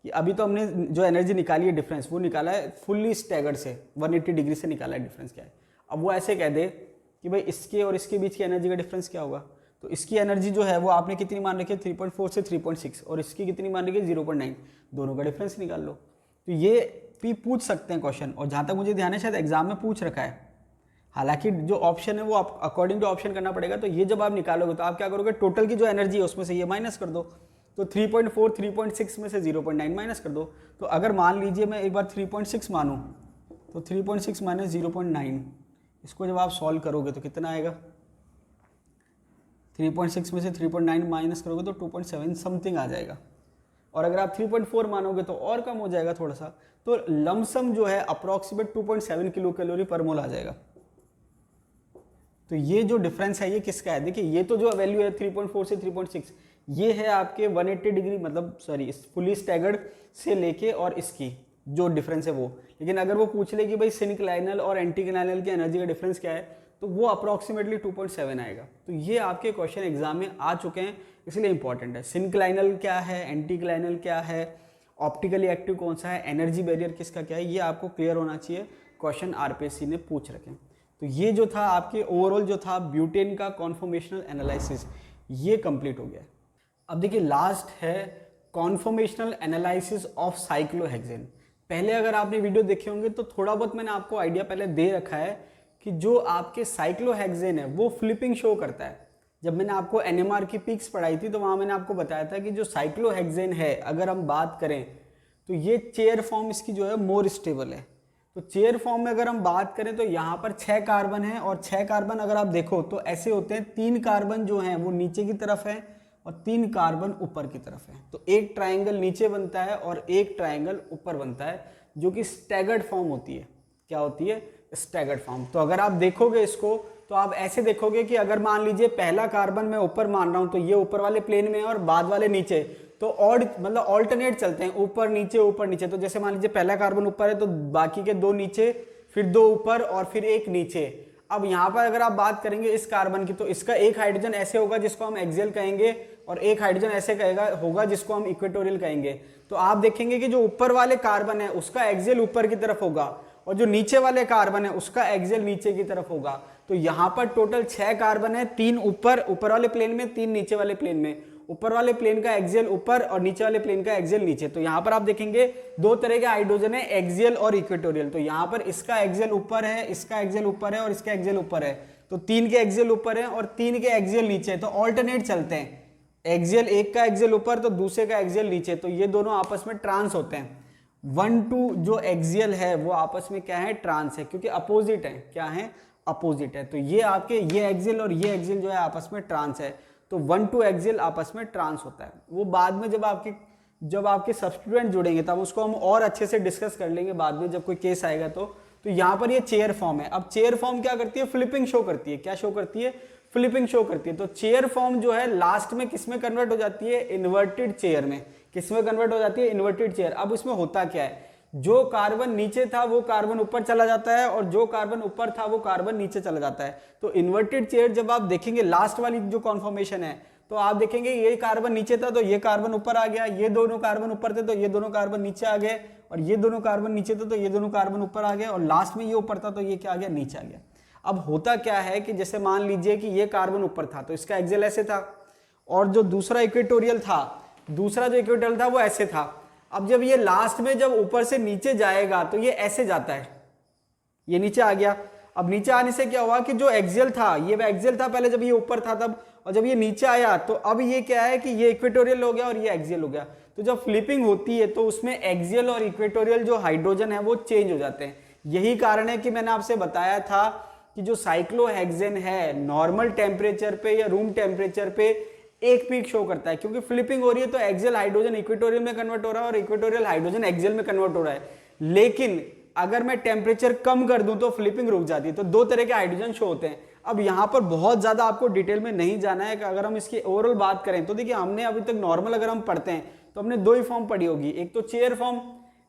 कि अभी तो हमने जो एनर्जी निकाली है डिफरेंस, वो निकाला है फुल्ली स्टैगर्ड से, 180 डिग्री से निकाला है डिफरेंस क्या है। अब वो ऐसे कह दे कि भाई इसके और इसके बीच की एनर्जी का डिफरेंस क्या होगा, तो इसकी एनर्जी जो है वो आपने कितनी मान रखी है, 3.4 से 3.6, और इसकी कितनी मान रखी है, 0.9। दोनों का डिफरेंस निकाल लो। तो ये भी पूछ सकते हैं क्वेश्चन, और जहाँ तक मुझे ध्यान है शायद एग्जाम में पूछ रखा है। हालांकि जो ऑप्शन है वो आप अकॉर्डिंग टू ऑप्शन करना पड़ेगा। तो ये जब आप निकालोगे तो आप क्या करोगे, टोटल की जो एनर्जी है उसमें से ये माइनस कर दो। तो 3.4 3.6 में से 0.9 माइनस कर दो। तो अगर मान लीजिए मैं एक बार 3.6 मानूँ, तो 3.6 माइनस 0.9, इसको जब आप सॉल्व करोगे तो कितना आएगा, 3.6 में से 3.9 माइनस करोगे तो 2.7 समथिंग आ जाएगा। और अगर आप 3.4 मानोगे तो और कम हो जाएगा थोड़ा सा, तो लमसम जो है अप्रॉक्सीमेट 2.7 किलो कैलोरी पर मोल आ जाएगा। तो ये जो डिफरेंस है ये किसका है, देखिए ये तो जो वैल्यू है 3.4 से 3.6, ये है आपके 180 डिग्री, मतलब सॉरी फुली स्टैगर्ड से लेके और इसकी जो डिफरेंस है वो। लेकिन अगर वो पूछ ले कि भाई सिंक्लाइनल और एंटीक्लाइनल की एनर्जी का डिफरेंस क्या है, तो वो अप्रॉक्सीमेटली 2.7 आएगा। तो ये आपके क्वेश्चन एग्जाम में आ चुके हैं, इसलिए इंपॉर्टेंट है। सिंक्लाइनल क्या है, एंटीक्लाइनल क्या है, ऑप्टिकली एक्टिव कौन सा है, एनर्जी बैरियर किसका क्या है, ये आपको क्लियर होना चाहिए, क्वेश्चन आरपीएससी ने पूछ रखे। तो ये जो था आपके ओवरऑल जो था ब्यूटेन का कॉन्फॉर्मेशनल एनालिसिस, ये कंप्लीट हो गया। अब देखिए लास्ट है कॉन्फॉर्मेशनल एनालिसिस ऑफ साइक्लोहेक्सेन। पहले अगर आपने वीडियो देखे होंगे तो थोड़ा बहुत मैंने आपको आइडिया पहले दे रखा है कि जो आपके साइक्लोहेक्सेन है वो फ्लिपिंग शो करता है। जब मैंने आपको एनएमआर की पीक्स पढ़ाई थी तो वहाँ मैंने आपको बताया था कि जो साइक्लोहेक्सेन है अगर हम बात करें तो ये चेयर फॉर्म इसकी जो है मोर स्टेबल है। तो चेयर फॉर्म में अगर हम बात करें तो यहाँ पर 6 कार्बन है और 6 कार्बन अगर आप देखो तो ऐसे होते हैं, 3 कार्बन जो हैं वो नीचे की तरफ है और 3 कार्बन ऊपर की तरफ है। तो एक ट्राइंगल नीचे बनता है और एक ट्राइंगल ऊपर बनता है जो कि स्टैगर्ड फॉर्म होती है। क्या होती है? Staggered form. तो अगर आप देखोगे इसको तो आप ऐसे देखोगे कि अगर मान लीजिए पहला कार्बन मैं ऊपर मान रहा हूं तो ये ऊपर वाले प्लेन में है और बाद वाले नीचे, तो ऑड मतलब ऑल्टरनेट चलते हैं, ऊपर नीचे। तो जैसे मान लीजिए पहला कार्बन ऊपर है तो बाकी के 2 नीचे, फिर 2 ऊपर और फिर एक नीचे। अब यहाँ पर अगर आप बात करेंगे इस कार्बन की तो इसका एक हाइड्रोजन ऐसे होगा जिसको हम एक्सियल कहेंगे और एक हाइड्रोजन ऐसे होगा जिसको हम इक्वेटोरियल कहेंगे। तो आप देखेंगे कि जो ऊपर वाले कार्बन है उसका एक्सियल ऊपर की तरफ होगा और जो नीचे वाले कार्बन है उसका एक्सियल नीचे की तरफ होगा। तो यहाँ पर टोटल 6 कार्बन है, 3 ऊपर वाले प्लेन में, 3 नीचे वाले प्लेन में। ऊपर वाले प्लेन का एक्सियल ऊपर और नीचे वाले प्लेन का एक्सियल नीचे। तो यहाँ पर आप देखेंगे 2 तरह के हाइड्रोजन है, एक्सियल और इक्वेटोरियल। तो यहाँ पर इसका एक्सियल ऊपर है, इसका एक्सियल ऊपर है और इसका एक्सियल ऊपर है। तो 3 के एक्सियल ऊपर है और 3 के एक्सियल नीचे है। तो ऑल्टरनेट चलते हैं, एक्सियल एक का एक्सियल ऊपर तो दूसरे का एक्सियल नीचे। तो ये दोनों आपस में ट्रांस होते हैं। 1 2 जो एक्सियल है वो आपस में क्या है? ट्रांस है, क्योंकि अपोजिट है। क्या है? अपोजिट है। तो ये आपके ये एक्सियल और ये एक्सियल जो है आपस में ट्रांस है। तो 1 2 एक्सियल आपस में ट्रांस होता है। वो बाद में जब आपके सब्स्टिट्यूएंट जुड़ेंगे तब उसको हम और अच्छे से डिस्कस कर लेंगे बाद में जब कोई केस आएगा। तो यहाँ पर ये चेयर फॉर्म है। अब चेयर फॉर्म क्या करती है? फ्लिपिंग शो करती है। क्या शो करती है? फ्लिपिंग शो करती है। तो चेयर फॉर्म जो है लास्ट में किस में कन्वर्ट हो जाती है? इन्वर्टेड चेयर में। किस में कन्वर्ट हो जाती है? Inverted chair. अब इसमें होता क्या है? जो कार्बन नीचे था वो कार्बन ऊपर चला जाता है और जो कार्बन ऊपर था वो कार्बन नीचे चला जाता है। तो इन्वर्टेड चेयर जब आप देखेंगे लास्ट वाली जो कॉन्फॉर्मेशन है तो आप देखेंगे ये कार्बन नीचे था तो ये कार्बन ऊपर आ गया, ये दोनों कार्बन ऊपर थे तो ये दोनों कार्बन नीचे आ गए, और ये दोनों कार्बन नीचे थे तो ये दोनों कार्बन ऊपर आ गए, और लास्ट में ये ऊपर था तो ये क्या आ गया? नीचे आ गया। अब होता क्या है कि जैसे मान लीजिए कि ये कार्बन ऊपर था तो इसका एक्सियल ऐसे था और जो दूसरा इक्वेटोरियल था, दूसरा जो इक्वेटोरियल था वो ऐसे था। अब जब ये लास्ट में जब ऊपर से नीचे जाएगा तो ये ऐसे जाता है, ये नीचे आ गया। अब नीचे आने से क्या हुआ कि जो एक्सियल था, ये एक्सियल था पहले जब ये ऊपर था तब, और जब ये नीचे आया तो अब ये क्या है कि ये इक्वेटोरियल हो गया और ये एक्सियल हो गया। तो जब फ्लिपिंग होती है तो उसमें एक्सियल और इक्वेटोरियल जो हाइड्रोजन है वो चेंज हो जाते हैं। यही कारण है कि मैंने आपसे बताया था कि जो साइक्लोहेक्सेन है नॉर्मल टेम्परेचर पे या रूम टेम्परेचर पे एक पीक शो करता है, क्योंकि फ्लिपिंग हो रही है तो एक्सियल हाइड्रोजन इक्वेटोरियल में कन्वर्ट हो रहा है और इक्वेटोरियल हाइड्रोजन एक्सियल में कन्वर्ट हो रहा है। लेकिन अगर मैं टेम्परेचर कम कर दूं तो फ्लिपिंग रुक जाती है। तो 2 तरह के हाइड्रोजन शो होते हैं। अब यहाँ पर बहुत ज्यादा आपको डिटेल में नहीं जाना है कि अगर हम इसकी ओवरऑल बात करें तो देखिए हमने अभी तक नॉर्मल अगर हम पढ़ते हैं तो हमने 2 ही फॉर्म पढ़ी होगी। एक तो चेयर फॉर्म,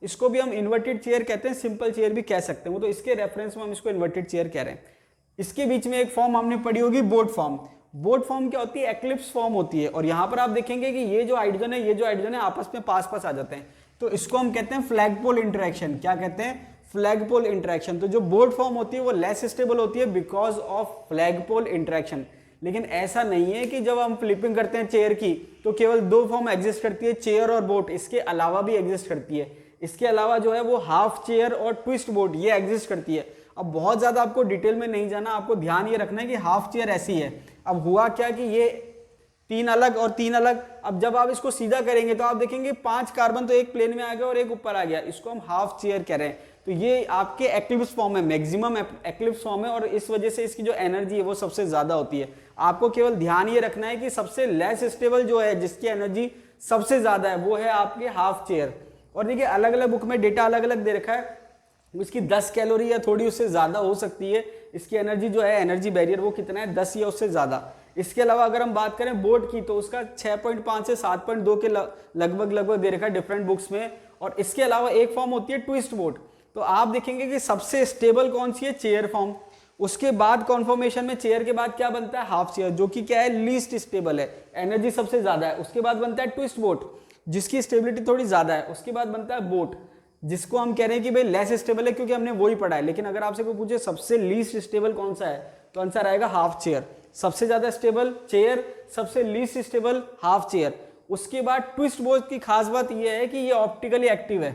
इसको भी हम इन्वर्टेड चेयर कहते हैं, सिंपल चेयर भी कह सकते हैं, वो तो इसके रेफरेंस में हम इसको इन्वर्टेड चेयर कह रहे हैं। इसके बीच में एक फॉर्म हमने पढ़ी होगी बोट फॉर्म। बोट फॉर्म क्या होती है? एक्लिप्स फॉर्म होती है। और यहाँ पर आप देखेंगे कि ये जो हाइड्रोजन है, ये जो हाइड्रोजन है आपस में पास पास आ जाते हैं, तो इसको हम कहते हैं फ्लैगपोल इंटरेक्शन। क्या कहते हैं? Flagpole interaction. तो जो बोट फॉर्म होती है वो लेस स्टेबल होती है बिकॉज ऑफ फ्लैगपोल इंटरेक्शन। लेकिन ऐसा नहीं है कि जब हम फ्लिपिंग करते हैं चेयर की तो केवल 2 फॉर्म एग्जिस्ट करती है, चेयर और बोट, इसके अलावा भी एग्जिस्ट करती है। इसके अलावा जो है वो हाफ चेयर और ट्विस्ट बोट ये एग्जिस्ट करती है। अब बहुत ज्यादा आपको डिटेल में नहीं जाना, आपको ध्यान ये रखना है कि हाफ चेयर ऐसी है। अब हुआ क्या कि ये 3 अलग और 3 अलग, अब जब आप इसको सीधा करेंगे तो आप देखेंगे 5 कार्बन तो एक प्लेन में आ गया और एक ऊपर आ गया, इसको हम हाफ चेयर कह रहे हैं। तो ये आपके एक्लिप्स फॉर्म है, मैक्सिमम एक्लिप्स फॉर्म है, और इस वजह से इसकी जो एनर्जी है वो सबसे ज्यादा होती है। आपको केवल ध्यान ये रखना है कि सबसे लेस स्टेबल जो है जिसकी एनर्जी सबसे ज्यादा है वो है आपके हाफ चेयर। और देखिए अलग अलग बुक में डेटा अलग अलग दे रखा है, उसकी 10 कैलोरी या थोड़ी उससे ज्यादा हो सकती है। इसकी एनर्जी जो है, एनर्जी बैरियर वो कितना है? 10 या उससे ज्यादा। इसके अलावा अगर हम बात करें बोट की तो उसका 6.5 से 7.2 के लगभग दे रखा है डिफरेंट बुक्स में। और इसके अलावा एक फॉर्म होती है ट्विस्ट बोट। तो आप देखेंगे कि सबसे स्टेबल कौन सी है? Chair form. उसके बाद कॉन्फॉर्मेशन में चेयर के बाद क्या बनता है? हाफ चेयर, जो कि क्या है? लीस्ट स्टेबल है, एनर्जी सबसे ज्यादा है। उसके बाद बनता है ट्विस्ट बोट जिसकी स्टेबिलिटी थोड़ी ज्यादा है। उसके बाद बनता है बोट जिसको हम कह रहे हैं कि भाई लेस स्टेबल है, क्योंकि हमने वही पढ़ा है। लेकिन अगर आपसे कोई पूछे सबसे लीस्ट स्टेबल कौन सा है तो आंसर आएगा हाफ चेयर। सबसे ज्यादा स्टेबल चेयर, सबसे लीस्ट स्टेबल हाफ चेयर। उसके बाद ट्विस्ट बोट की खास बात यह है कि ये ऑप्टिकली एक्टिव है।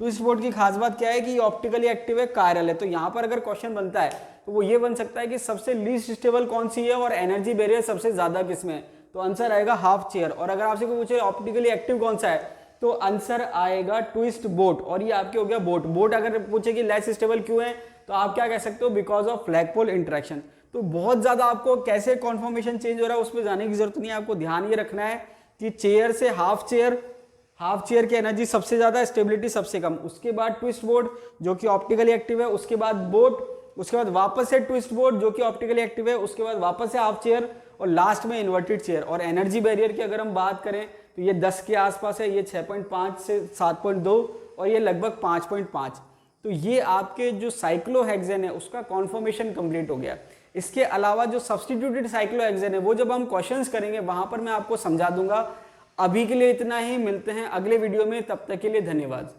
ट्विस्ट बोट की खास बात क्या है कि ये ऑप्टिकली एक्टिव है, कायरल है। तो यहाँ पर अगर क्वेश्चन बनता है तो वो ये बन सकता है कि सबसे लीस्ट स्टेबल कौन सी है और एनर्जी बैरियर सबसे ज्यादा किसमें है, तो आंसर आएगा हाफ चेयर। और अगर आपसे कोई पूछे ऑप्टिकली एक्टिव कौन सा है तो आंसर आएगा ट्विस्ट बोट। और ये आपके हो गया बोट। बोट अगर पूछे कि लेस स्टेबल क्यों है तो आप क्या कह सकते हो, बिकॉज ऑफ फ्लैगपोल इंटरेक्शन। तो बहुत ज्यादा आपको कैसे कॉन्फॉर्मेशन चेंज हो रहा है उसमें जाने की जरूरत नहीं है, आपको ध्यान ये रखना है कि चेयर से हाफ चेयर की एनर्जी सबसे ज्यादा, स्टेबिलिटी सबसे कम, उसके बाद ट्विस्ट बोट जो कि ऑप्टिकली एक्टिव है, उसके बाद बोट, उसके बाद वापस से ट्विस्ट बोट जो कि ऑप्टिकली एक्टिव है, उसके बाद वापस से हाफ चेयर और लास्ट में इन्वर्टेड चेयर। और एनर्जी बैरियर की अगर हम बात करें तो ये 10 के आसपास है, ये 6.5 से 7.2 और ये लगभग 5.5। तो ये आपके जो साइक्लोहेक्सेन है उसका कॉन्फॉर्मेशन कंप्लीट हो गया। इसके अलावा जो सब्स्टिट्यूटेड साइक्लोहेक्सेन है वो जब हम क्वेश्चंस करेंगे वहां पर मैं आपको समझा दूंगा। अभी के लिए इतना ही, मिलते हैं अगले वीडियो में, तब तक के लिए धन्यवाद।